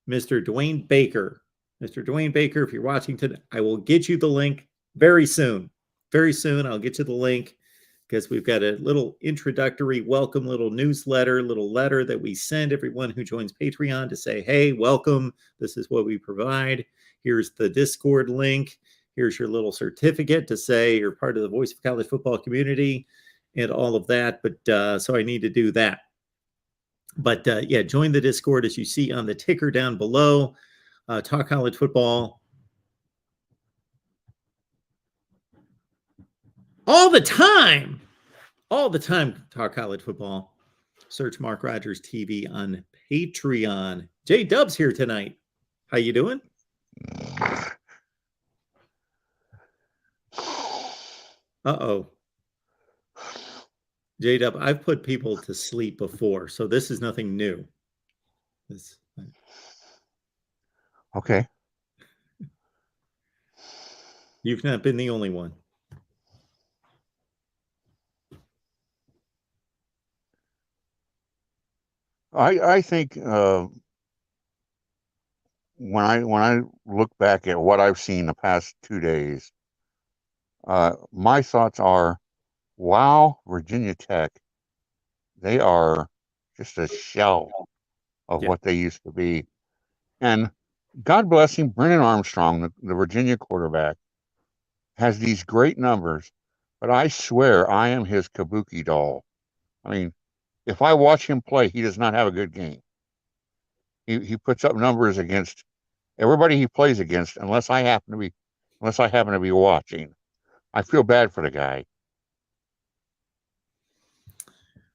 Mr. Dwayne Baker. Mr. Dwayne Baker, if you're watching today, I will get you the link very soon. Very soon, I'll get you the link, because we've got a little introductory welcome, little newsletter, little letter that we send everyone who joins Patreon to say, hey, welcome. This is what we provide. Here's the Discord link. Here's your little certificate to say you're part of the Voice of College Football community and all of that. But so I need to do that. But yeah, join the Discord as you see on the ticker down below. Talk college football all the time. Talk college football. Search Mark Rogers TV on Patreon. J Dub's here tonight. How you doing? Uh-oh. J-Dub, I've put people to sleep before, so this is nothing new. Okay. You've not been the only one. I think when I look back at what I've seen the past 2 days, my thoughts are, wow, Virginia Tech, they are just a shell of what they used to be. And God bless him, Brennan Armstrong, the Virginia quarterback, has these great numbers, but I swear I am his kabuki doll. I mean, if I watch him play, he does not have a good game. He puts up numbers against everybody he plays against, unless I happen to be watching. I feel bad for the guy.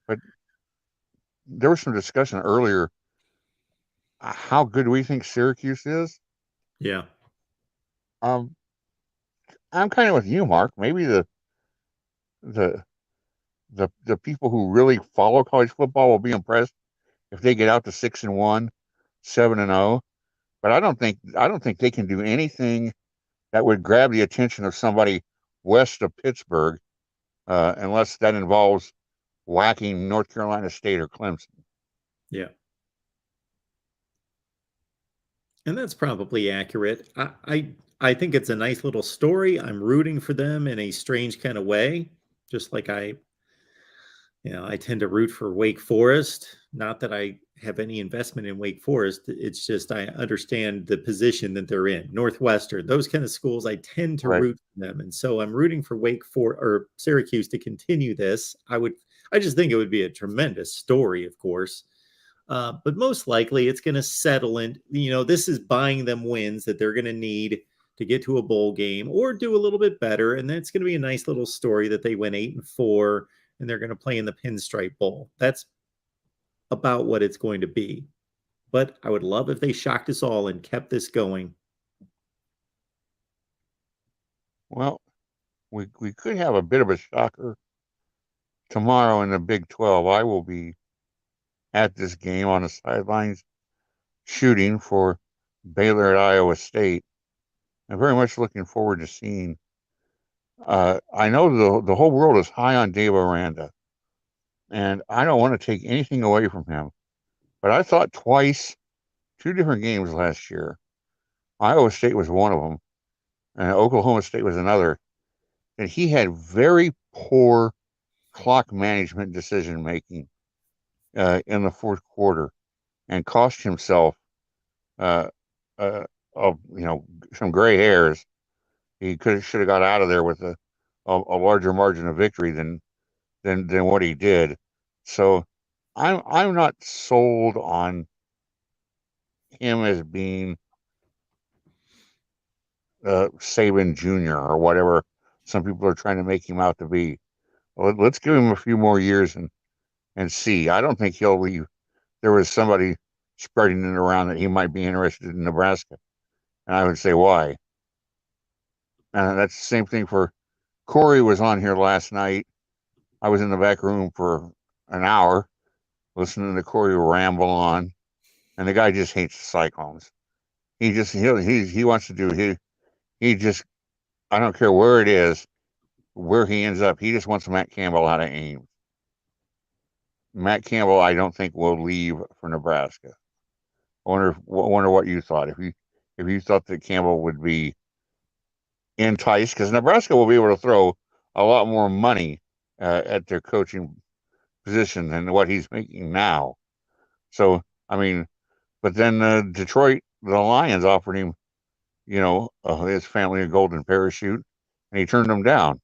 But there was some discussion earlier how good we think Syracuse is. Yeah. I'm kind of with you, Mark. Maybe the people who really follow college football will be impressed if they get out to 6-1, 7-0. But I don't think they can do anything that would grab the attention of somebody west of Pittsburgh, unless that involves whacking North Carolina State or Clemson. Yeah. And that's probably accurate. I think it's a nice little story. I'm rooting for them in a strange kind of way, just like I tend to root for Wake Forest. Not that I have any investment in Wake Forest. It's just I understand the position that they're in. Northwestern, those kind of schools, I tend to root for them. And so I'm rooting for Syracuse to continue this. I just think it would be a tremendous story, of course. But most likely it's going to settle in. This is buying them wins that they're going to need to get to a bowl game or do a little bit better. And then it's going to be a nice little story that they went 8-4 and they're going to play in the Pinstripe Bowl. That's about what it's going to be. But I would love if they shocked us all and kept this going. Well, we could have a bit of a shocker tomorrow in the Big 12. I will be at this game on the sidelines shooting for Baylor at Iowa State. I'm very much looking forward to seeing. I know the whole world is high on Dave Aranda, and I don't want to take anything away from him. But I thought twice, 2 different games last year, Iowa State was one of them, and Oklahoma State was another, and he had very poor clock management decision making in the fourth quarter, and cost himself some gray hairs. He should have got out of there with a larger margin of victory than what he did. So I'm not sold on him as being Saban Jr. or whatever some people are trying to make him out to be. Let's give him a few more years and see. I don't think he'll leave. There was somebody spreading it around that he might be interested in Nebraska, and I would say why. And that's the same thing for Corey. Was on here last night. I was in the back room for an hour listening to Corey ramble on, and the guy just hates the Cyclones. He wants to do he just, I don't care where it is, where he ends up. He just wants Matt Campbell out of Ames. Matt Campbell, I don't think will leave for Nebraska. I wonder what you thought. If you thought that Campbell would be enticed, because Nebraska will be able to throw a lot more money at their coaching position than what he's making now. So, I mean, but then Detroit, the Lions offered him, his family a golden parachute, and he turned them down.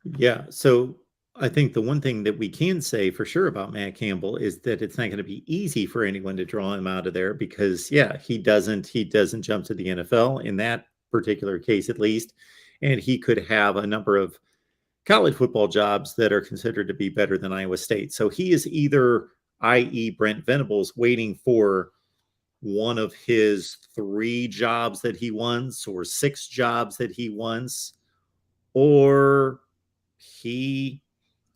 Yeah. So I think the one thing that we can say for sure about Matt Campbell is that it's not going to be easy for anyone to draw him out of there because, he doesn't jump to the NFL in that particular case, at least. And he could have a number of college football jobs that are considered to be better than Iowa State. So he is either, i.e. Brent Venables, waiting for one of his 3 jobs that he wants or 6 jobs that he wants, or he,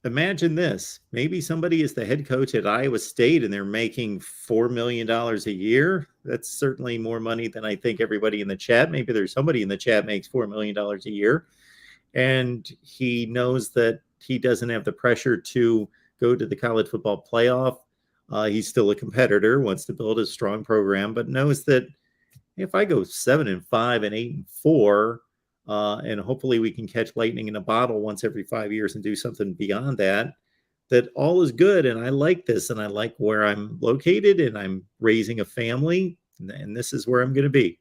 imagine this, maybe somebody is the head coach at Iowa State and they're making $4 million a year. That's certainly more money than I think everybody in the chat. Maybe there's somebody in the chat makes $4 million a year. And he knows that he doesn't have the pressure to go to the college football playoff. He's still a competitor, wants to build a strong program, but knows that if I go 7-5 and 8-4, and hopefully we can catch lightning in a bottle once every 5 years and do something beyond that, that all is good. And I like this, and I like where I'm located, and I'm raising a family, and this is where I'm going to be.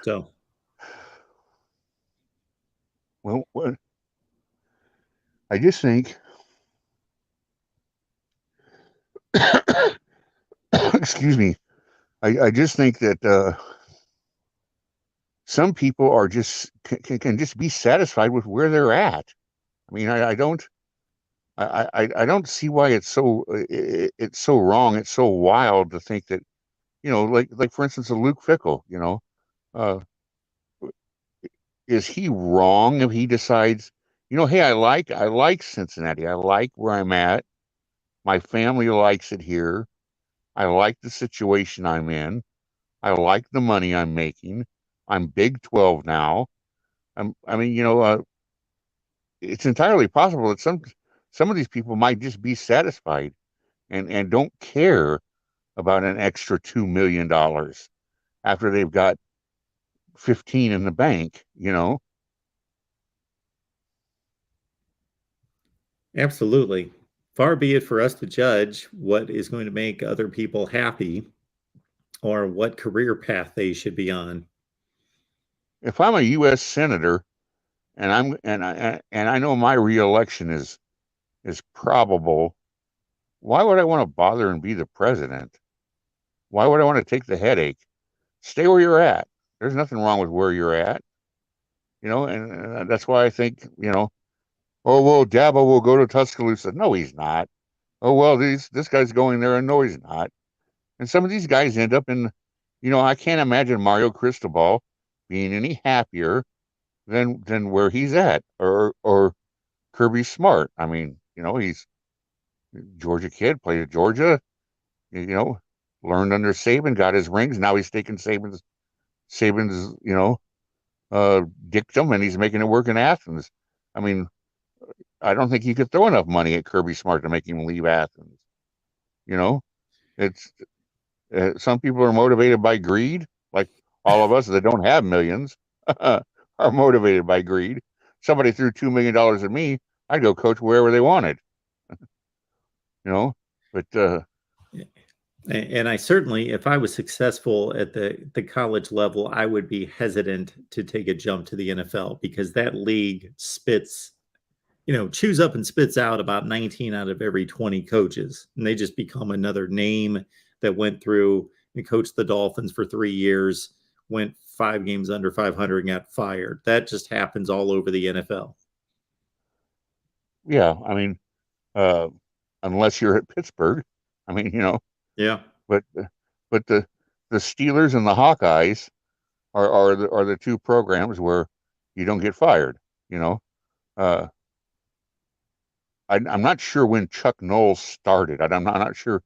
So, well, I just think, excuse me, I just think that some people are just can just be satisfied with where they're at. I mean, I don't see why it's so wrong. It's so wild to think that, like for instance, a Luke Fickell, is he wrong if he decides, hey, I like Cincinnati. I like where I'm at. My family likes it here. I like the situation I'm in. I like the money I'm making. I'm Big 12 now. It's entirely possible that some of these people might just be satisfied and don't care about an extra $2 million after they've got 15 in the bank, Absolutely. Far be it for us to judge what is going to make other people happy or what career path they should be on. If I'm a U.S. senator and I know my reelection is probable, why would I want to bother and be the president? Why would I want to take the headache? Stay where you're at. There's nothing wrong with where you're at, and that's why I think, oh, well, Dabo will go to Tuscaloosa. No, he's not. Oh, well, this guy's going there, and no, he's not. And some of these guys end up in, I can't imagine Mario Cristobal being any happier than where he's at, or Kirby Smart. I mean, he's a Georgia kid, played at Georgia, learned under Saban, got his rings. Now he's taking Saban's dictum, and he's making it work in Athens. I mean, I don't think you could throw enough money at Kirby Smart to make him leave Athens. It's some people are motivated by greed, like all of us that don't have millions are motivated by greed. Somebody threw $2 million at me, I'd go coach wherever they wanted. But and I certainly, if I was successful at the college level, I would be hesitant to take a jump to the NFL, because that league spits, chews up and spits out about 19 out of every 20 coaches. And they just become another name that went through and coached the Dolphins for 3 years, went 5 games under 500 and got fired. That just happens all over the NFL. Yeah. I mean, unless you're at Pittsburgh, I mean, Yeah. But the Steelers and the Hawkeyes are the 2 programs where you don't get fired. I'm not sure when Chuck Knowles started. I'm not sure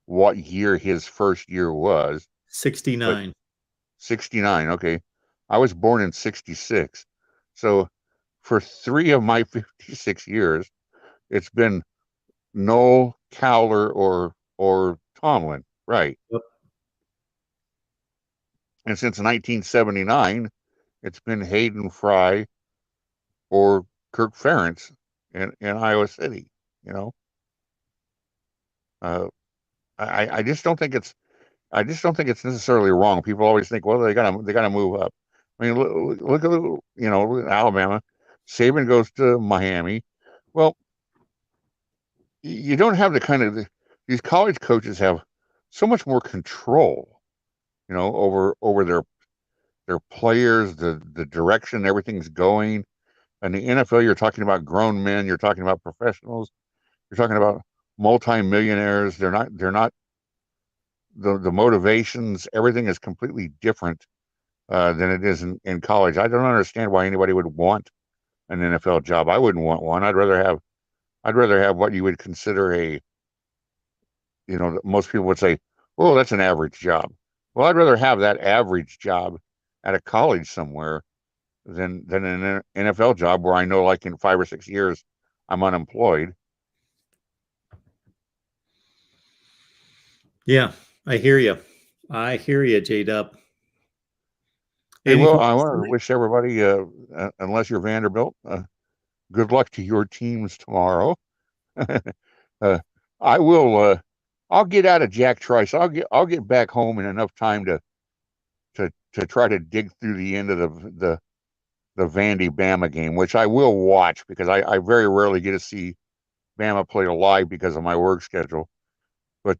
what year his first year was. 69. 69. Okay, I was born in 66. So for 3 of my 56 years, it's been Knoll, Cowler, or Tomlin. Right. Yep. And since 1979, it's been Hayden Fry or Kirk Ferentz in Iowa City. I just don't think it's necessarily wrong. People always think, well, they gotta move up. I mean, look at Alabama. Saban goes to Miami. Well, you don't have the kind of these college coaches have so much more control, over their players, the direction everything's going. In the NFL, you're talking about grown men. You're talking about professionals. You're talking about multi-millionaires. They're not the motivations. Everything is completely different than it is in college. I don't understand why anybody would want an NFL job. I wouldn't want one. I'd rather have what you would consider most people would say, "Oh, that's an average job." Well, I'd rather have that average job at a college somewhere than an NFL job where I know, like, in 5 or 6 years, I'm unemployed. Yeah, I hear you. J-Dub. Hey, well, I want to wish everybody, unless you're Vanderbilt, good luck to your teams tomorrow. I will. I'll get out of Jack Trice. I'll get back home in enough time to try to dig through the end of the Vandy Bama game, which I will watch because I very rarely get to see Bama play live because of my work schedule. But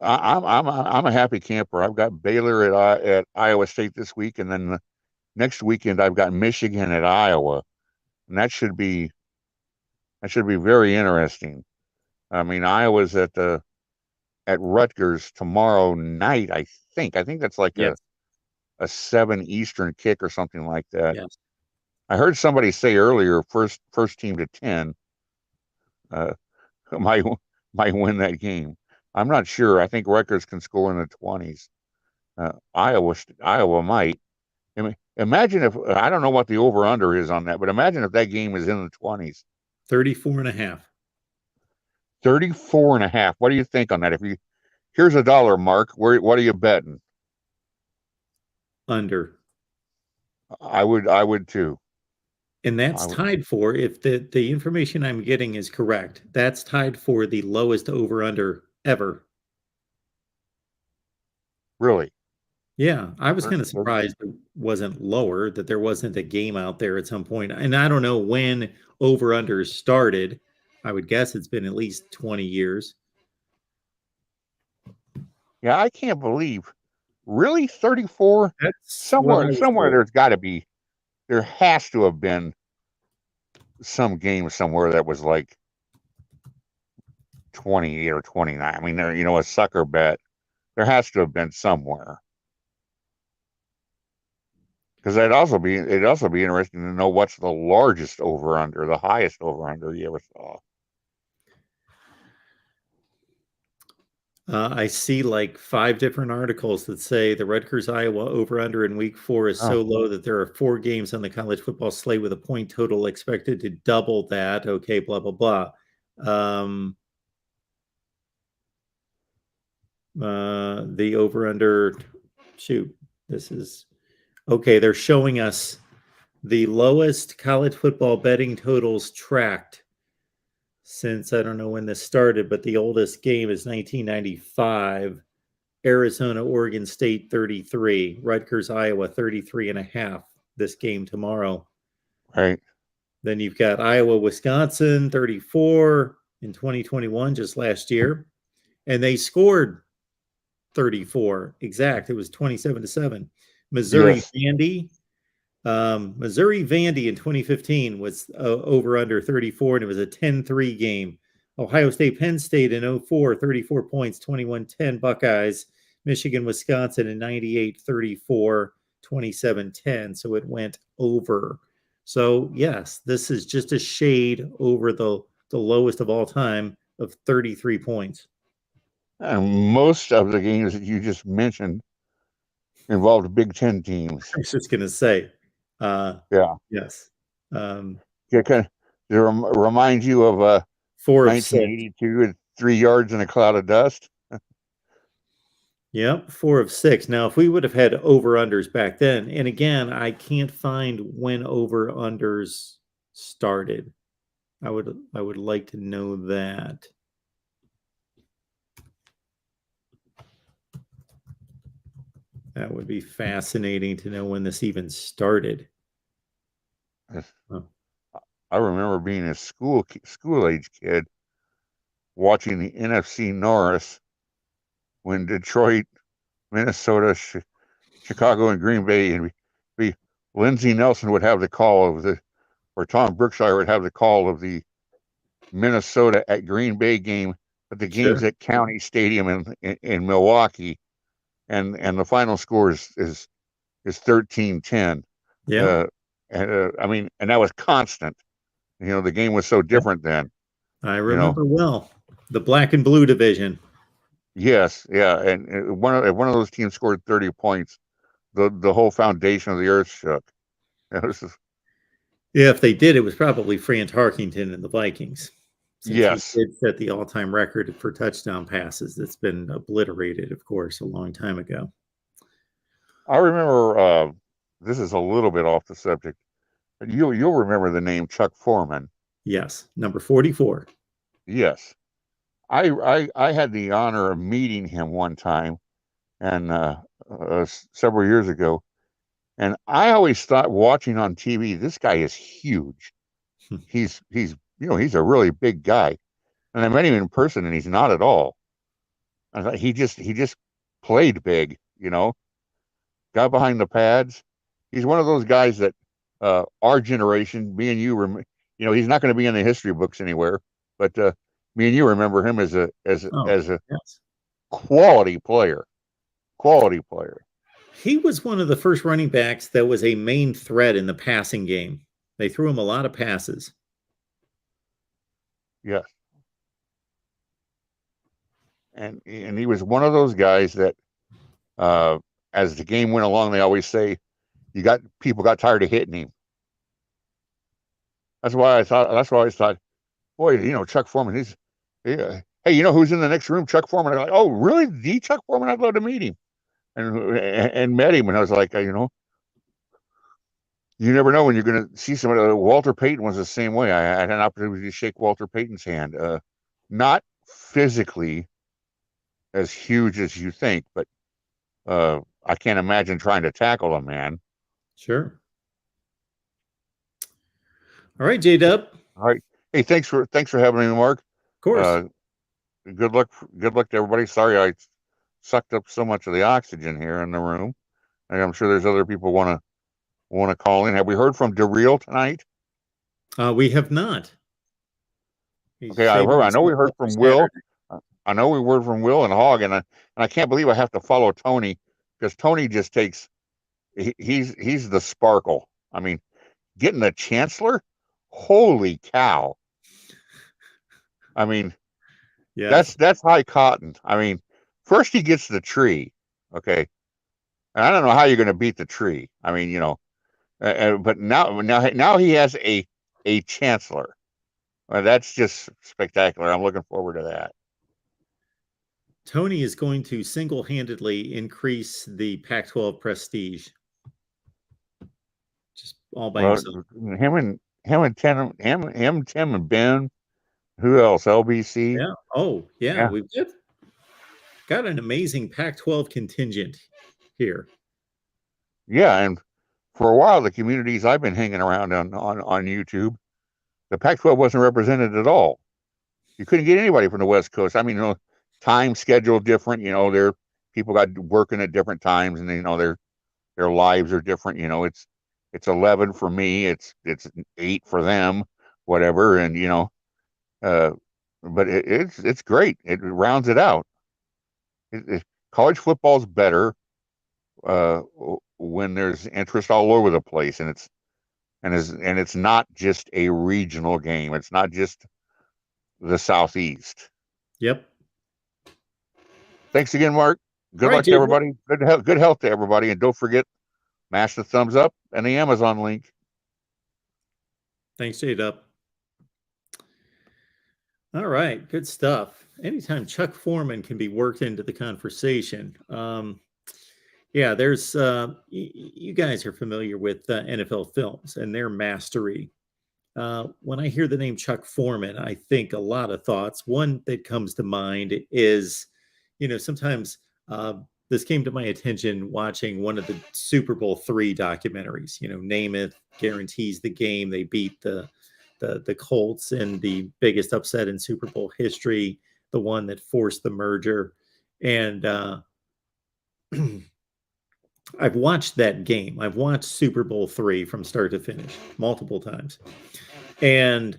I'm a happy camper. I've got Baylor at Iowa State this week, and then next weekend I've got Michigan at Iowa, and that should be very interesting. I mean, Iowa's at Rutgers tomorrow night. I think that's like a 7 Eastern kick or something like that. Yes. I heard somebody say earlier, first team to 10 might win that game. I'm not sure. I think Rutgers can score in the 20s. Iowa might. I mean, imagine if, I don't know what the over under is on that, but imagine if that game is in the 20s. 34.5. 34.5. What do you think on that? Here's $1, Mark. What are you betting? Under. I would too. And that's tied for, if the information I'm getting is correct, that's tied for the lowest over-under ever. Really? Yeah, I was kind of surprised it wasn't lower, that there wasn't a game out there at some point. And I don't know when over-unders started. I would guess it's been at least 20 years. Yeah, I can't believe. Really? 34? That's somewhere there's got to be. There has to have been some game somewhere that was like 28 or 29. I mean, a sucker bet. There has to have been somewhere. Because it'd also be interesting to know what's the largest over-under, the highest over-under you ever saw. I see like 5 different articles that say the Rutgers Iowa over-under in week 4 is so low that there are 4 games on the college football slate with a point total expected to double that. Okay, blah, blah, blah. The over-under, this is, okay, they're showing us the lowest college football betting totals tracked since, I don't know when this started, but the oldest game is 1995. Arizona, Oregon State 33, Rutgers, Iowa 33.5 this game tomorrow. Right. Then you've got Iowa, Wisconsin 34 in 2021, just last year. And they scored 34 exact. It was 27-7. Missouri, yes. Vandy. Missouri Vandy in 2015 was over under 34, and it was a 10-3 game. Ohio State, Penn State in 04, 34 points, 21-10 Buckeyes. Michigan, Wisconsin in 98, 34, 27-10. So it went over. So yes, this is just a shade over the lowest of all time of 33 points. Most of the games that you just mentioned involved Big Ten teams. I was just going to say. Yeah. Yes. To remind you of 1982 at 3 yards in a cloud of dust. Yep, 4 of 6. Now, if we would have had over-unders back then, and again, I can't find when over-unders started. I would like to know that. That would be fascinating to know when this even started. I remember being a school-age kid watching the NFC North when Detroit, Minnesota, Chicago, and Green Bay, and Lindsey Nelson would have the call of where Tom Brookshire would have the call of the Minnesota at Green Bay game, but the game's at County Stadium in Milwaukee, and the final score is 13-10. Yeah. I mean, and that was constant. You know, the game was so different then. I remember well the black and blue division. Yes, yeah, and one of those teams scored 30 points, the whole foundation of the earth shook. Yeah, if they did, it was probably Fran Tarkington and the Vikings. Since yes, he did set the all-time record for touchdown passes. That's been obliterated, of course, a long time ago. I remember. This is a little bit off the subject, but you'll remember the name Chuck Foreman. Yes, number 44. Yes, I had the honor of meeting him one time, and several years ago, and I always thought, watching on TV, this guy is huge. he's he's a really big guy, and I met him in person, and he's not at all. I thought he just played big, got behind the pads. He's one of those guys that our generation, me and you, he's not going to be in the history books anywhere, but me and you remember him as a yes. quality player. Quality player. He was one of the first running backs that was a main threat in the passing game. They threw him a lot of passes. Yes. And he was one of those guys that, as the game went along, they always say, people got tired of hitting him. That's why I thought, boy, Chuck Foreman, hey, who's in the next room? Chuck Foreman. I'm like, oh, really? The Chuck Foreman? I'd love to meet him. And met him, and I was like, you never know when you're going to see somebody. Walter Payton was the same way. I had an opportunity to shake Walter Payton's hand. Not physically as huge as you think, but I can't imagine trying to tackle a man. Sure. All right, J-Dub. All right. Hey, thanks for having me, Mark. Of course. Good luck to everybody. Sorry I sucked up so much of the oxygen here in the room. And I'm sure there's other people want to call in. Have we heard from DeReal tonight? We have not. Okay, I know we heard from Will. I know we heard from Will and Hogg, and I can't believe I have to follow Tony, because Tony just takes. He's the sparkle. I mean, getting the Chancellor, holy cow! I mean, yeah, that's high cotton. I mean, first he gets the tree, okay, and I don't know how you're going to beat the tree. I mean, but now he has a Chancellor. That's just spectacular. I'm looking forward to that. Tony is going to single-handedly increase the Pac-12 prestige. Just all by himself. Him and Tim and Ben. Who else? LBC. Yeah. Oh, yeah. We've got an amazing Pac-12 contingent here. Yeah, and for a while, the communities I've been hanging around on YouTube, the Pac-12 wasn't represented at all. You couldn't get anybody from the West Coast. I mean, time schedule different. Their people got working at different times, and their lives are different. It's 11 for me. It's 8 for them. Whatever, and but it's great. It rounds it out. College football's better when there's interest all over the place, and it's not just a regional game. It's not just the Southeast. Yep. Thanks again, Mark. Good luck to everybody. Good health to everybody, and don't forget, mash the thumbs up and the Amazon link. Thanks, J-Dub. All right, good stuff. Anytime Chuck Foreman can be worked into the conversation. Yeah, there's you guys are familiar with NFL films and their mastery. When I hear the name Chuck Foreman, I think a lot of thoughts. One that comes to mind is, sometimes this came to my attention watching one of the Super Bowl III documentaries. Namath guarantees the game. They beat the Colts in the biggest upset in Super Bowl history, the one that forced the merger. And I've watched that game. I've watched Super Bowl III from start to finish multiple times, and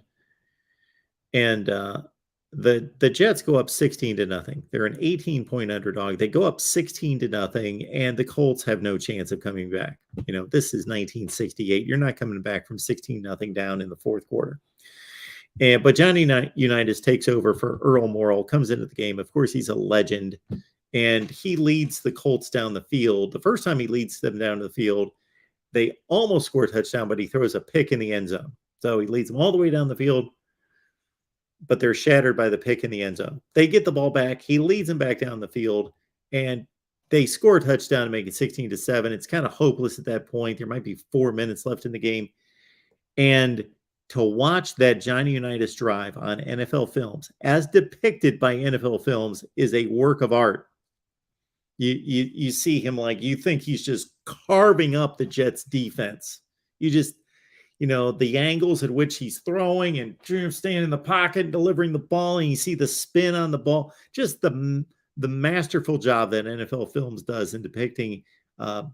the Jets go up 16-0. They're an 18-point underdog. They go up 16-0, and the Colts have no chance of coming back. This is 1968. You're not coming back from 16-0 down in the fourth quarter. But Johnny Unitas takes over for Earl Morrall, comes into the game. Of course, he's a legend, and he leads the Colts down the field. The first time he leads them down the field, they almost score a touchdown, but he throws a pick in the end zone. So he leads them all the way down the field, but they're shattered by the pick in the end zone. They get the ball back. He leads them back down the field, and they score a touchdown to make it 16-7. It's kind of hopeless at that point. There might be 4 minutes left in the game. And to watch that Johnny Unitas drive on NFL films, as depicted by NFL films, is a work of art. You see him you think he's just carving up the Jets defense. You just, the angles at which he's throwing and staying in the pocket, delivering the ball, and you see the spin on the ball. Just the masterful job that NFL films does in depicting a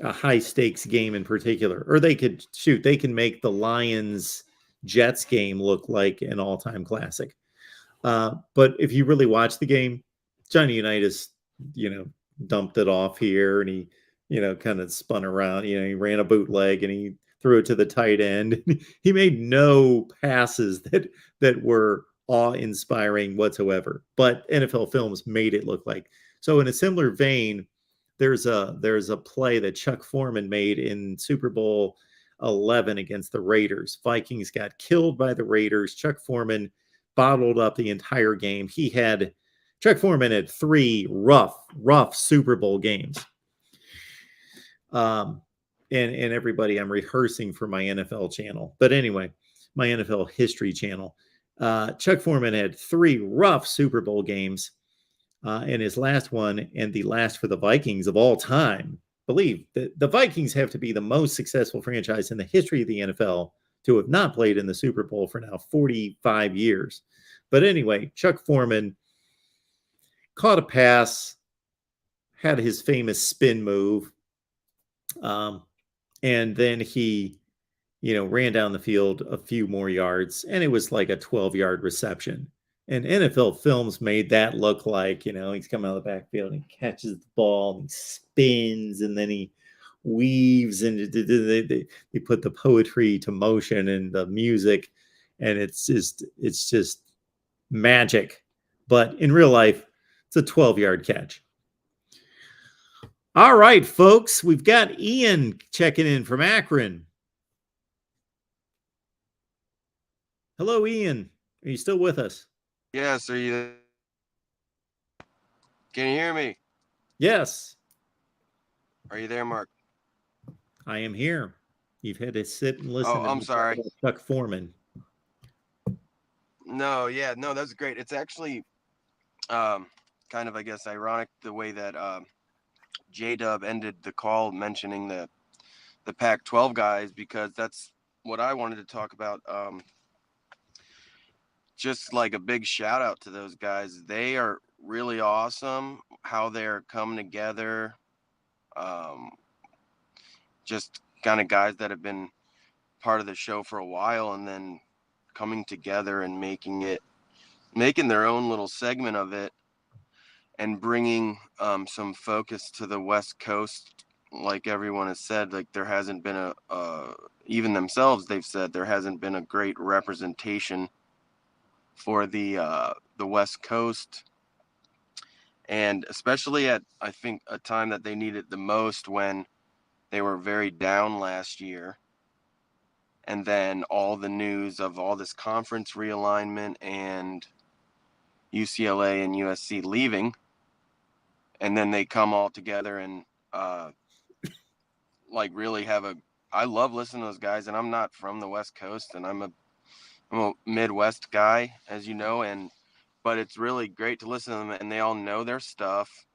high stakes game in particular. Or they can make the Lions-Jets game look like an all-time classic. But if you really watch the game, Johnny Unitas, dumped it off here, and he, kind of spun around. He ran a bootleg and he threw it to the tight end. He made no passes that were awe-inspiring whatsoever, but NFL films made it look like. So in a similar vein, there's a play that Chuck Foreman made in Super Bowl 11 against the Raiders. Vikings got killed by the Raiders. Chuck Foreman bottled up the entire game. Chuck Foreman had 3 rough Super Bowl games. And everybody, I'm rehearsing for my NFL channel. But anyway, my NFL history channel. Chuck Foreman had 3 rough Super Bowl games. And his last one, and the last for the Vikings of all time. Believe that the Vikings have to be the most successful franchise in the history of the NFL to have not played in the Super Bowl for now 45 years. But anyway, Chuck Foreman caught a pass, had his famous spin move, and then he, ran down the field a few more yards, and it was like a 12-yard reception. And NFL films made that look like, he's coming out of the backfield and he catches the ball and he spins, and then he weaves, and they put the poetry to motion and the music, and it's just magic. But in real life, it's a 12-yard catch. All right, folks, we've got Ian checking in from Akron. Hello, Ian. Are you still with us? Yes, are you? Can you hear me? Yes. Are you there, Mark? I am here. You've had to sit and listen. I'm sorry. Chuck Foreman. No, that's great. It's actually kind of, I guess, ironic the way that J-Dub ended the call mentioning the Pac-12 guys, because that's what I wanted to talk about. Just like a big shout out to those guys. They are really awesome how they're coming together. Just kind of guys that have been part of the show for a while, and then coming together and making their own little segment of it, and bringing some focus to the West Coast. Like everyone has said, like there hasn't been even themselves, they've said there hasn't been a great representation for the West Coast, and especially at, I think, a time that they needed the most, when they were very down last year, and then all the news of all this conference realignment and UCLA and USC leaving, and then they come all together and really I love listening to those guys, and I'm not from the West Coast, and I'm a Midwest guy, as you know, but it's really great to listen to them, and they all know their stuff.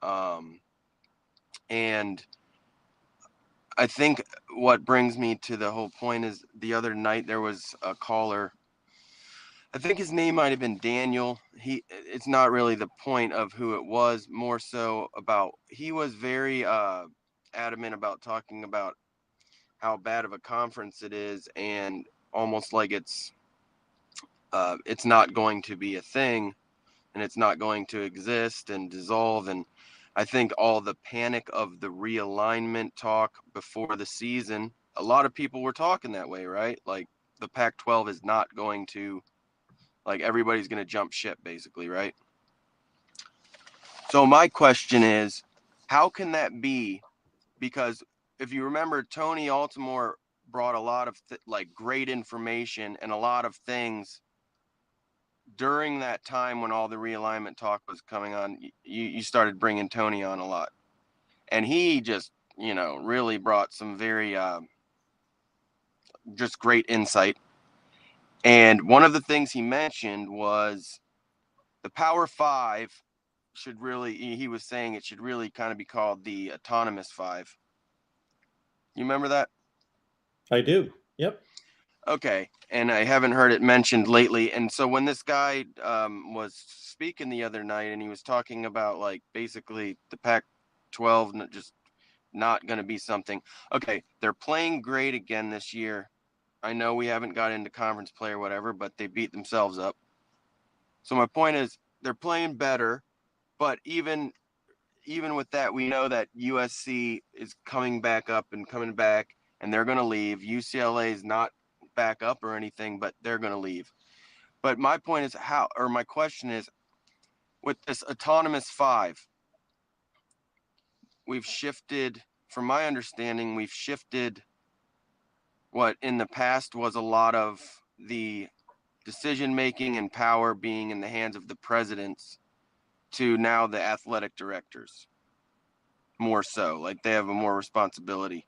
And I think what brings me to the whole point is the other night there was a caller. I think his name might have been Daniel. It's not really the point of who it was, more so about he was very adamant about talking about how bad of a conference it is, and almost like it's not going to be a thing, and it's not going to exist and dissolve. And I think all the panic of the realignment talk before the season, a lot of people were talking that way, right? Like the Pac-12 is not going to, like, everybody's going to jump ship basically, right? So my question is, how can that be? Because if you remember, Tony Altimore brought a lot of like great information and a lot of things during that time when all the realignment talk was coming on. You started bringing Tony on a lot, and he just, really brought some very just great insight. And one of the things he mentioned was the Power Five should really, he was saying it should really kind of be called the Autonomous Five. You remember that? I do. Yep. Okay. And I haven't heard it mentioned lately. And so when this guy was speaking the other night, and he was talking about, like, basically the Pac-12 just not going to be something. Okay, they're playing great again this year. I know we haven't got into conference play or whatever, but they beat themselves up. So my point is, they're playing better, but even with that, we know that USC is coming back up and coming back, and they're going to leave. UCLA is not back up or anything, but they're going to leave. But my point is my question is, with this Autonomous Five, we've shifted, from my understanding, what in the past was a lot of the decision-making and power being in the hands of the presidents to now the athletic directors. More so, like they have a more responsibility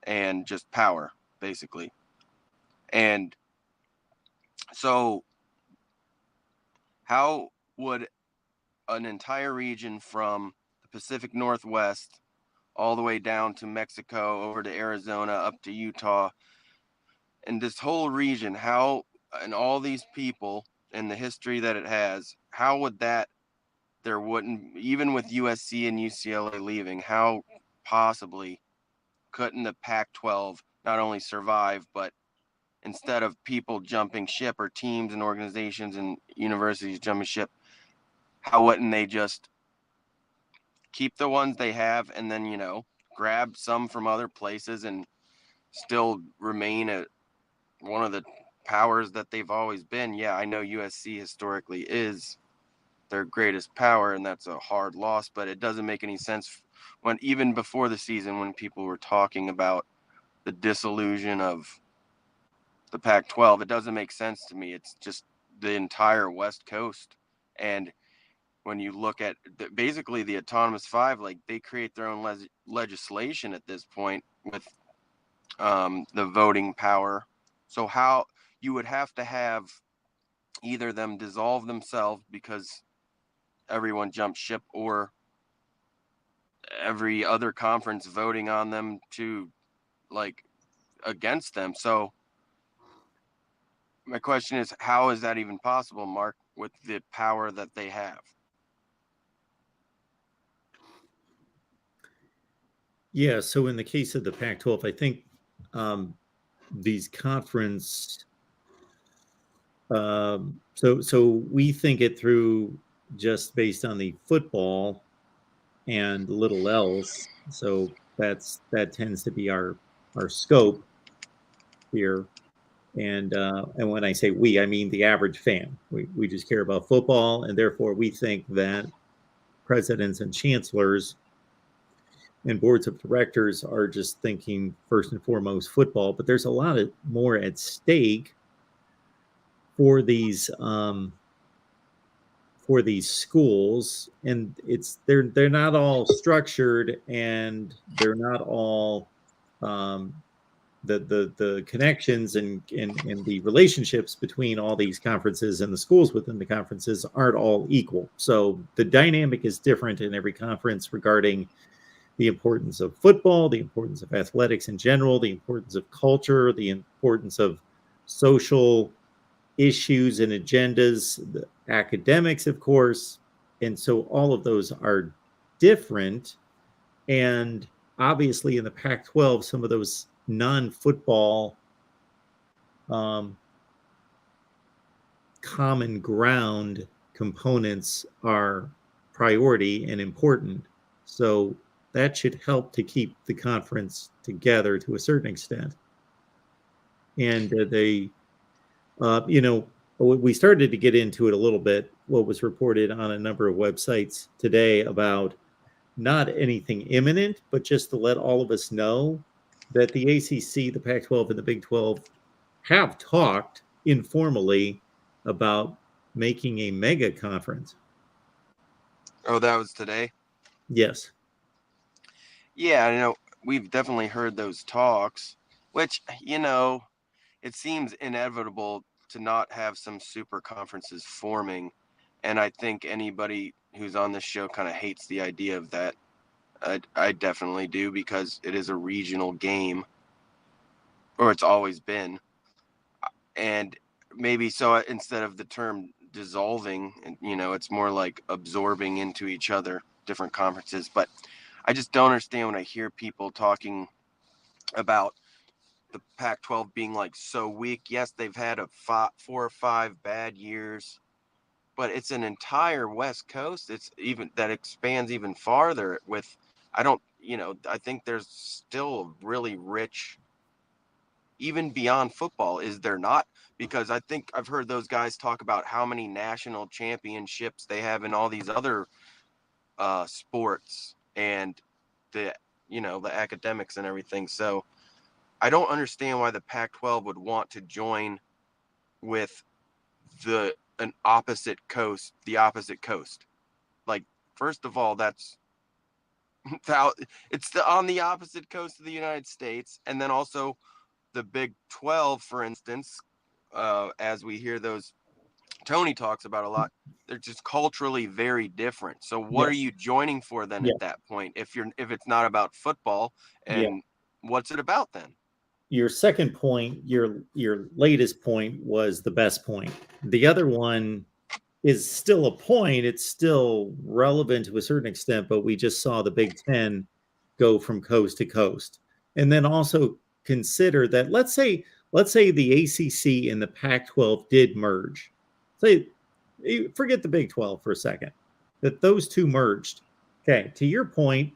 and just power, basically. And so how would an entire region from the Pacific Northwest all the way down to Mexico, over to Arizona, up to Utah, and this whole region, and all these people and the history that it has, how would that, there wouldn't, even with USC and UCLA leaving, how possibly couldn't the Pac-12 not only survive, but instead of people jumping ship, or teams and organizations and universities jumping ship, how wouldn't they just keep the ones they have and then, grab some from other places and still remain at one of the powers that they've always been? Yeah, I know USC historically is their greatest power, and that's a hard loss, but it doesn't make any sense when, even before the season, when people were talking about the disillusion of the Pac-12, it doesn't make sense to me. It's just the entire West Coast. And when you look at basically the Autonomous Five, like, they create their own legislation at this point with the voting power. So how you would have to have either them dissolve themselves because everyone jumped ship, or every other conference voting on them to, like, against them. So my question is, how is that even possible, Mark, with the power that they have? Yeah, so in the case of the Pac-12, I think these conference, so we think it through just based on the football and little else. So that tends to be our scope here. And when I say we, I mean the average fan. We just care about football, and therefore we think that presidents and chancellors and boards of directors are just thinking first and foremost football. But there's a lot more at stake for these schools, and they're not all structured, and they're not all the connections and the relationships between all these conferences and the schools within the conferences aren't all equal. So the dynamic is different in every conference regarding the importance of football, the importance of athletics in general, the importance of culture, the importance of social issues and agendas, the academics, of course. And so all of those are different. And obviously in the Pac-12, some of those non-football common ground components are priority and important. So that should help to keep the conference together to a certain extent. And we started to get into it a little bit, what was reported on a number of websites today about not anything imminent, but just to let all of us know that the ACC, the Pac-12, and the Big 12 have talked informally about making a mega conference. Oh, that was today? Yes. Yeah, I know. We've definitely heard those talks, which, it seems inevitable to not have some super conferences forming. And I think anybody who's on this show kind of hates the idea of that. I definitely do, because it is a regional game, or it's always been. And maybe so instead of the term dissolving, it's more like absorbing into each other, different conferences. But I just don't understand when I hear people talking about the Pac-12 being like so weak. Yes, they've had 4 or 5 bad years, but it's an entire West Coast. It's even that expands even farther with, I think there's still a really rich, even beyond football, is there not? Because I think I've heard those guys talk about how many national championships they have in all these other sports and the academics and everything. So I don't understand why the Pac-12 would want to join with the opposite coast. Like, first of all, it's on the opposite coast of the United States, and then also the Big 12, for instance, as we hear those Tony talks about a lot, they're just culturally very different. So what are you joining for then at that point? If it's not about football, and what's it about then? Your second point, your latest point was the best point. The other one is still a point. It's still relevant to a certain extent, but we just saw the Big Ten go from coast to coast. And then also consider that let's say the ACC and the Pac-12 did merge. Forget the Big 12 for a second, that those two merged. Okay, to your point,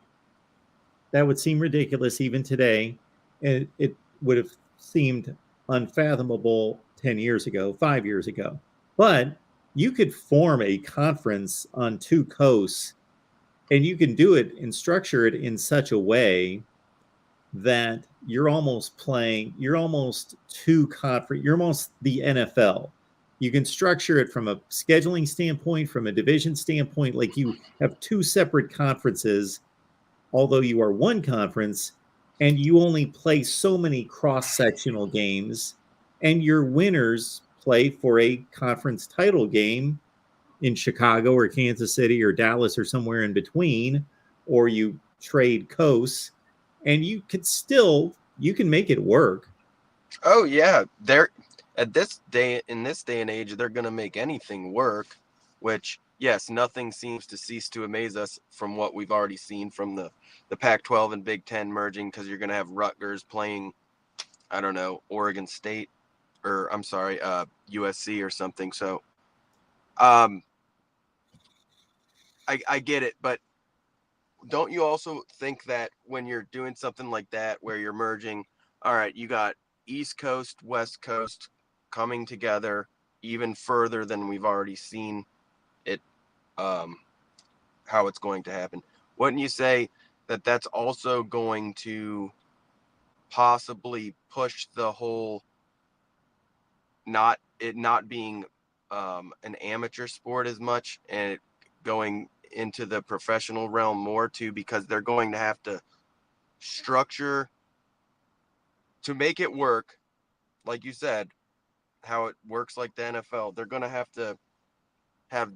that would seem ridiculous even today. And it would have seemed unfathomable 10 years ago, 5 years ago. But you could form a conference on two coasts, and you can do it and structure it in such a way that you're almost the NFL. You can structure it from a scheduling standpoint, from a division standpoint, like you have two separate conferences, although you are one conference, and you only play so many cross-sectional games, and your winners play for a conference title game in Chicago or Kansas City or Dallas or somewhere in between, or you trade coasts, and you can make it work. Oh yeah, in this day and age, they're gonna make anything work, which, yes, nothing seems to cease to amaze us from what we've already seen from the Pac-12 and Big Ten merging, because you're gonna have Rutgers playing, I don't know, Oregon State, or I'm sorry, USC or something. So I get it, but don't you also think that when you're doing something like that, where you're merging, all right, you got East Coast, West Coast coming together even further than we've already seen it, how it's going to happen. Wouldn't you say that that's also going to possibly push the whole not being an amateur sport as much, and it going into the professional realm more too, because they're going to have to structure to make it work, like you said, how it works like the NFL. They're going to have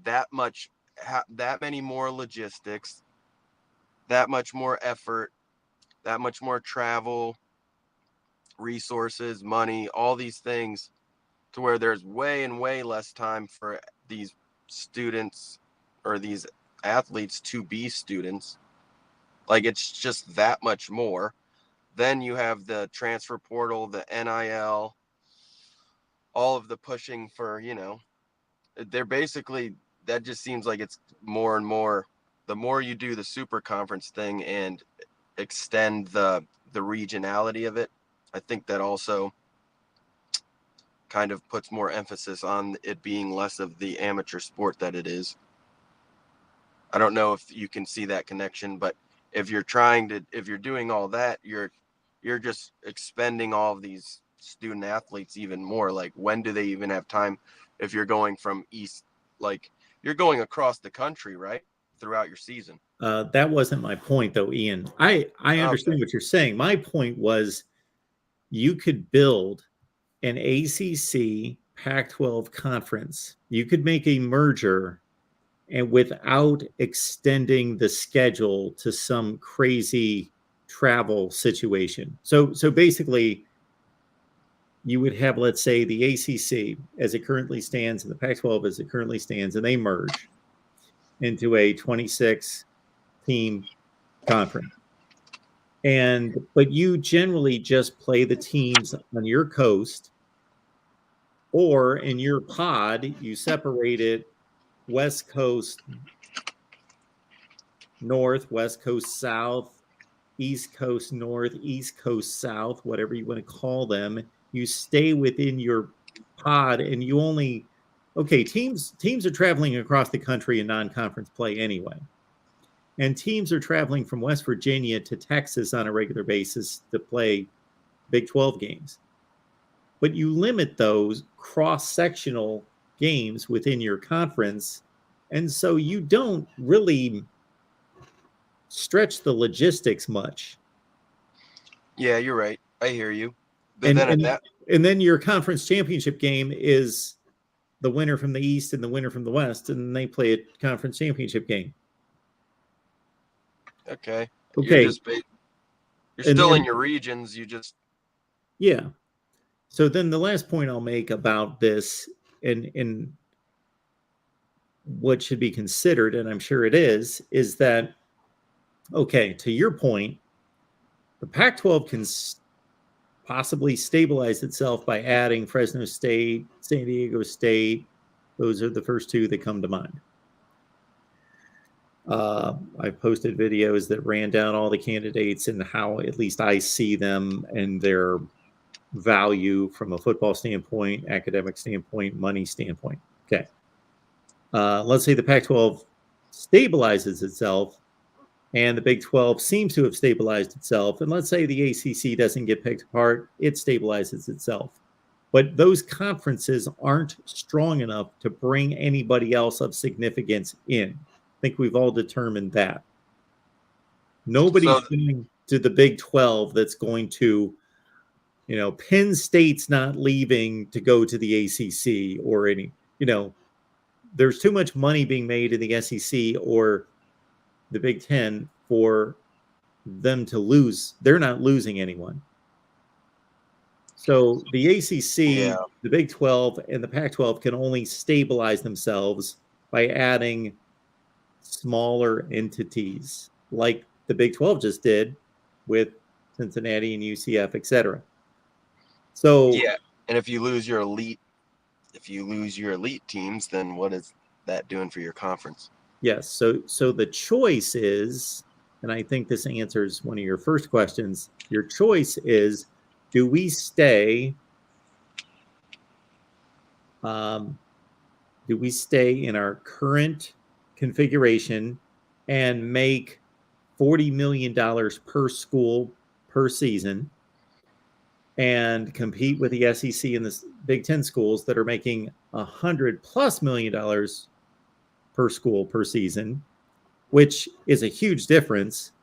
that many more logistics, that much more effort, that much more travel, resources, money, all these things, to where there's way and way less time for these students or these athletes to be students. Like, it's just that much more. Then you have the transfer portal, the NIL, all of the pushing for, they're basically, that just seems like it's more and more, the more you do the super conference thing and extend the regionality of it, I think that also kind of puts more emphasis on it being less of the amateur sport that it is. I don't know if you can see that connection, but if you're doing all that, you're just expending all of these student athletes even more. Like, when do they even have time? If you're going from east, like, you're going across the country, right, throughout your season. That wasn't my point, though, Ian. I understand what you're saying. My point was you could build an ACC Pac-12 conference. You could make a merger and without extending the schedule to some crazy travel situation. So basically, you would have, let's say, the ACC as it currently stands and the Pac-12 as it currently stands, and they merge into a 26-team conference. But you generally just play the teams on your coast, or in your pod, you separate it West Coast North, West Coast South, East Coast North, East Coast South, whatever you want to call them. You stay within your pod, and you only teams are traveling across the country in non-conference play anyway. And teams are traveling from West Virginia to Texas on a regular basis to play Big 12 games. But you limit those cross-sectional games within your conference, and so you don't really stretch the logistics much. Yeah, you're right. I hear you. But and then your conference championship game is the winner from the East and the winner from the West, and they play a conference championship game. Okay. You're still in your regions. Yeah. So then the last point I'll make about this and what should be considered, and I'm sure it is that, to your point, the Pac-12 can possibly stabilize itself by adding Fresno State, San Diego State. Those are the first two that come to mind. I posted videos that ran down all the candidates and how at least I see them and their value from a football standpoint, academic standpoint, money standpoint. Okay. Let's say the Pac-12 stabilizes itself and the Big 12 seems to have stabilized itself. And let's say the ACC doesn't get picked apart, it stabilizes itself. But those conferences aren't strong enough to bring anybody else of significance in. I think we've all determined that. Nobody's going to the Big 12 that's going to, Penn State's not leaving to go to the ACC or any, there's too much money being made in the SEC or the Big 10 for them to lose. They're not losing anyone. So the ACC, the Big 12, and the Pac-12 can only stabilize themselves by adding smaller entities like the Big 12 just did with Cincinnati and UCF, etc. So and if you lose your elite teams, then what is that doing for your conference? Yes. So the choice is, and I think this answers one of your first questions. Your choice is, do we stay in our current configuration and make $40 million per school per season and compete with the SEC and the Big 10 schools that are making $100+ million per school per season, which is a huge difference.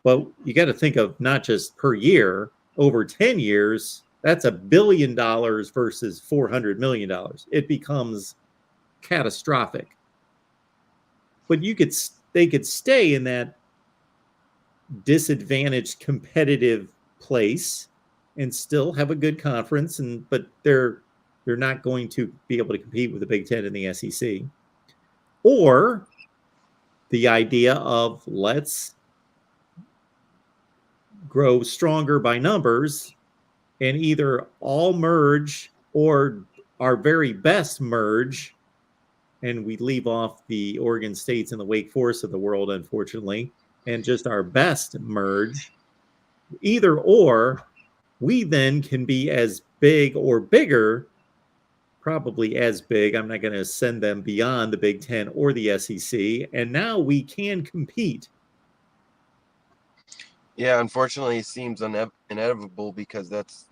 But you got to think of not just per year, over 10 years, that's $1 billion versus $400 million. It becomes catastrophic. But they could stay in that disadvantaged competitive place and still have a good conference, but they're not going to be able to compete with the Big 10 and the SEC. Or the idea of let's grow stronger by numbers and either all merge or our very best merge, and we leave off the Oregon States and the Wake Forest of the world, unfortunately, and just our best merge. Either or, we then can be as big or bigger, probably as big. I'm not going to send them beyond the Big Ten or the SEC, and now we can compete. Yeah, unfortunately, it seems inevitable because that's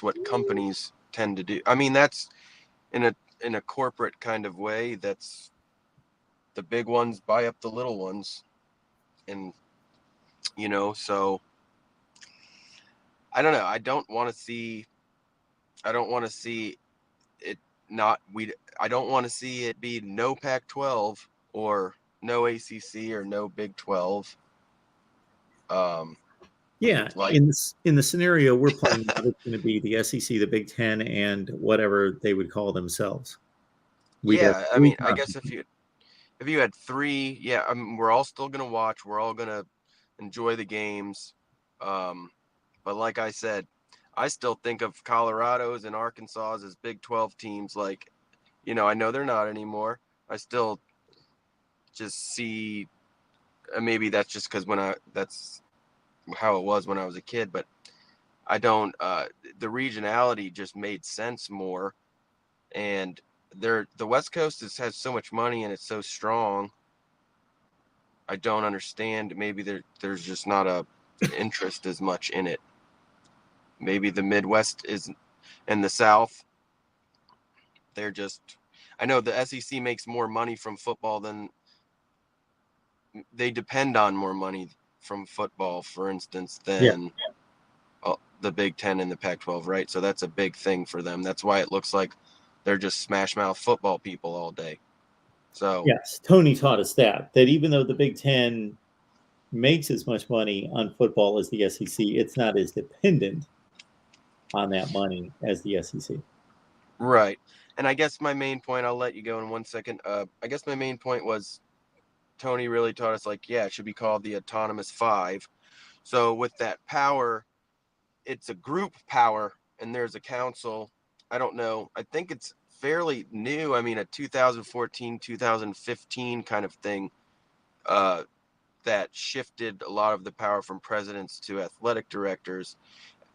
what companies tend to do. I mean, that's in a corporate kind of way. That's the big ones buy up the little ones, and so I don't know. I don't want to see it not. I don't want to see it be no Pac-12 or no ACC or no Big 12. Yeah, in the scenario we're playing, it's going to be the SEC, the Big Ten, and whatever they would call themselves. I mean, I guess if you had three, we're all still going to watch. We're all going to enjoy the games. But like I said, I still think of Colorado's and Arkansas as Big 12 teams. Like, I know they're not anymore. I still just see, maybe that's just because that's how it was when I was a kid, but I don't, the regionality just made sense more. And the West Coast has so much money and it's so strong. I don't understand. Maybe there's just not a interest as much in it. Maybe the Midwest is, and the South, they're just, I know the SEC makes more money from football than, they depend on more money from football, for instance, than the Big Ten and the Pac-12, right? So that's a big thing for them. That's why it looks like they're just smash mouth football people all day. So yes, Tony taught us that even though the Big Ten makes as much money on football as the SEC, it's not as dependent on that money as the SEC. Right. And I guess my main point, I'll let you go in 1 second. I guess my main point was Tony really taught us, like, it should be called the Autonomous Five. So with that power, it's a group power and there's a council. I don't know. I think it's fairly new. I mean, a 2014, 2015 kind of thing that shifted a lot of the power from presidents to athletic directors.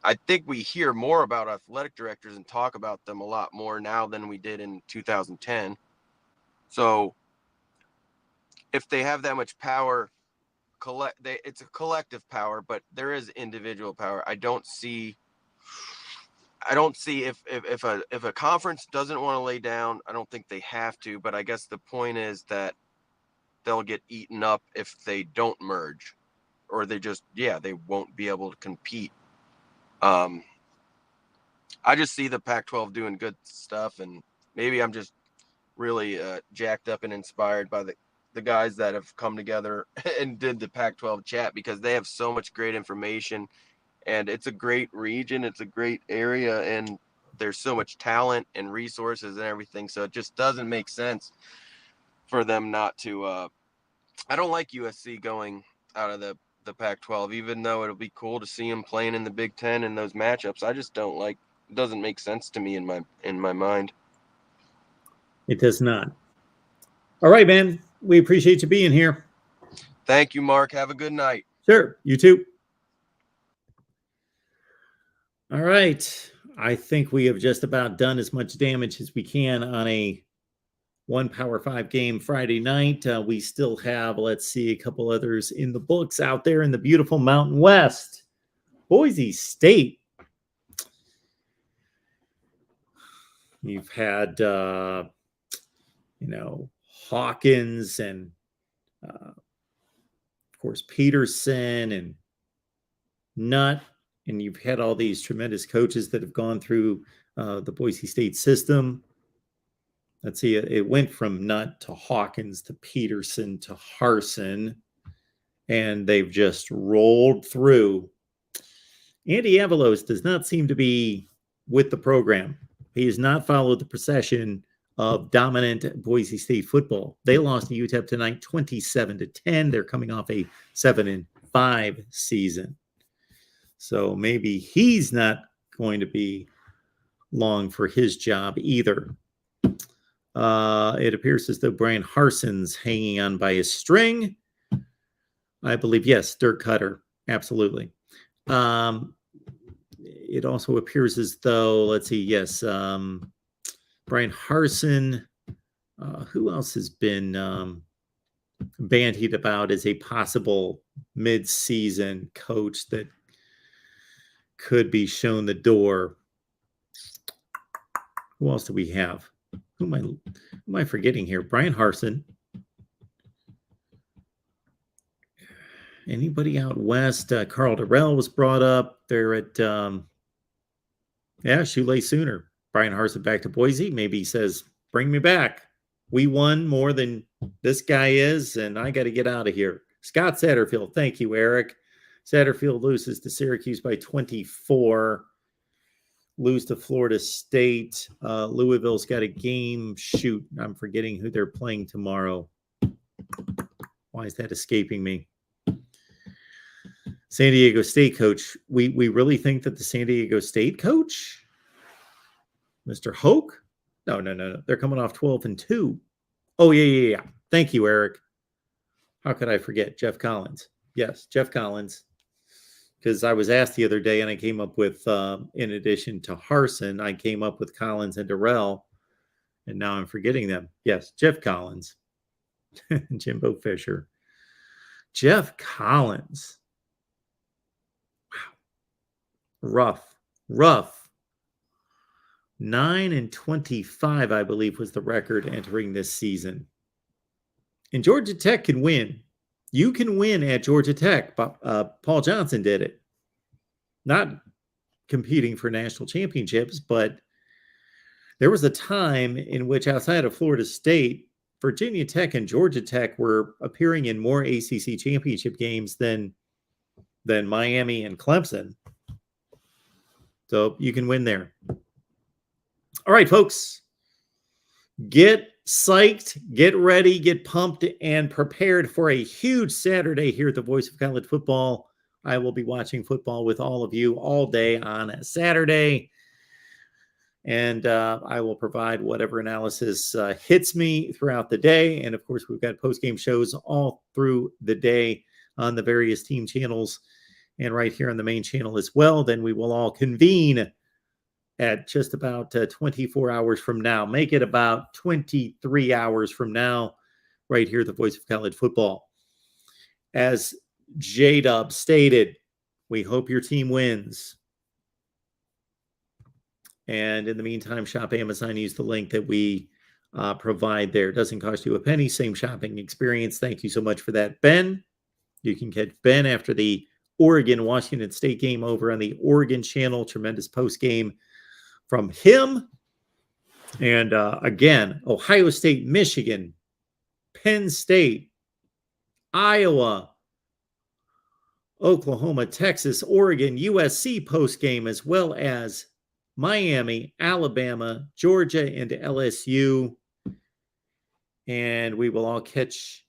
I think we hear more about athletic directors and talk about them a lot more now than we did in 2010. So if they have that much power, it's a collective power, but there is individual power. I don't see if a conference doesn't want to lay down, I don't think they have to, but I guess the point is that they'll get eaten up if they don't merge, or they just, they won't be able to compete. I just see the Pac-12 doing good stuff, and maybe I'm just really jacked up and inspired by the guys that have come together and did the Pac-12 chat, because they have so much great information, and it's a great region. It's a great area, and there's so much talent and resources and everything. So it just doesn't make sense for them not to, I don't like USC going out of the Pac-12, even though it'll be cool to see them playing in the Big Ten in those matchups. I just don't like, it doesn't make sense to me in my mind. It does not. All right, man. We appreciate you being here. Thank you, Mark. Have a good night. Sure. You too. All right. I think we have just about done as much damage as we can on a one Power 5 game Friday night. We still have, let's see, a couple others in the books out there in the beautiful Mountain West. Boise State. You've had, Hawkins and, of course, Peterson and Nutt. And you've had all these tremendous coaches that have gone through the Boise State system. Let's see, it went from Nutt to Hawkins to Peterson to Harsin, and they've just rolled through. Andy Avalos does not seem to be with the program. He has not followed the procession of dominant Boise State football. They lost to UTEP tonight, 27-10. They're coming off a 7-5 season. So maybe he's not going to be long for his job either. It appears as though Brian Harson's hanging on by a string. I believe, yes, Dirk Cutter. Absolutely. It also appears as though, let's see, yes, Brian Harson. Who else has been bandied about as a possible mid-season coach that could be shown the door? Who else do we have? Who am I forgetting here? Brian Harson. Anybody out west? Carl Durrell was brought up. They're at Shoelay Sooner. Brian Harson back to Boise. Maybe he says, bring me back. We won more than this guy is, and I got to get out of here. Scott Satterfield. Thank you, Eric. Satterfield loses to Syracuse by 24. Lose to Florida State. Louisville's got a game. Shoot, I'm forgetting who they're playing tomorrow. Why is that escaping me? San Diego State coach. We really think that the San Diego State coach, Mr. Hoke? No. They're coming off 12-2. Oh, yeah. Thank you, Eric. How could I forget? Jeff Collins. Yes, Jeff Collins. Because I was asked the other day, and I came up with, in addition to Harson, I came up with Collins and Durrell, and now I'm forgetting them. Yes, Jeff Collins. Jimbo Fisher. Jeff Collins. Wow. Rough. 9-25, I believe, was the record entering this season. And Georgia Tech can win. You can win at Georgia Tech. Paul Johnson did it. Not competing for national championships, but there was a time in which outside of Florida State, Virginia Tech and Georgia Tech were appearing in more ACC championship games than Miami and Clemson. So you can win there. All right, folks. Get psyched, get ready, get pumped, and prepared for a huge Saturday here at the Voice of College Football. I will be watching football with all of you all day on Saturday. And I will provide whatever analysis hits me throughout the day. And, of course, we've got post-game shows all through the day on the various team channels and right here on the main channel as well. Then we will all convene at just about 24 hours from now. Make it about 23 hours from now, right here at the Voice of College Football. As J-Dub stated, we hope your team wins. And in the meantime, shop Amazon. Use the link that we provide there. Doesn't cost you a penny. Same shopping experience. Thank you so much for that, Ben. You can catch Ben after the Oregon-Washington State game over on the Oregon channel. Tremendous post-game from him. And again, Ohio State, Michigan, Penn State, Iowa, Oklahoma, Texas, Oregon, USC post-game, as well as Miami, Alabama, Georgia, and LSU. And we will all catch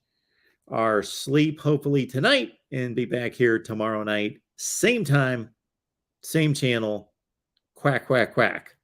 our sleep hopefully tonight and be back here tomorrow night. Same time, same channel. Quack, quack, quack.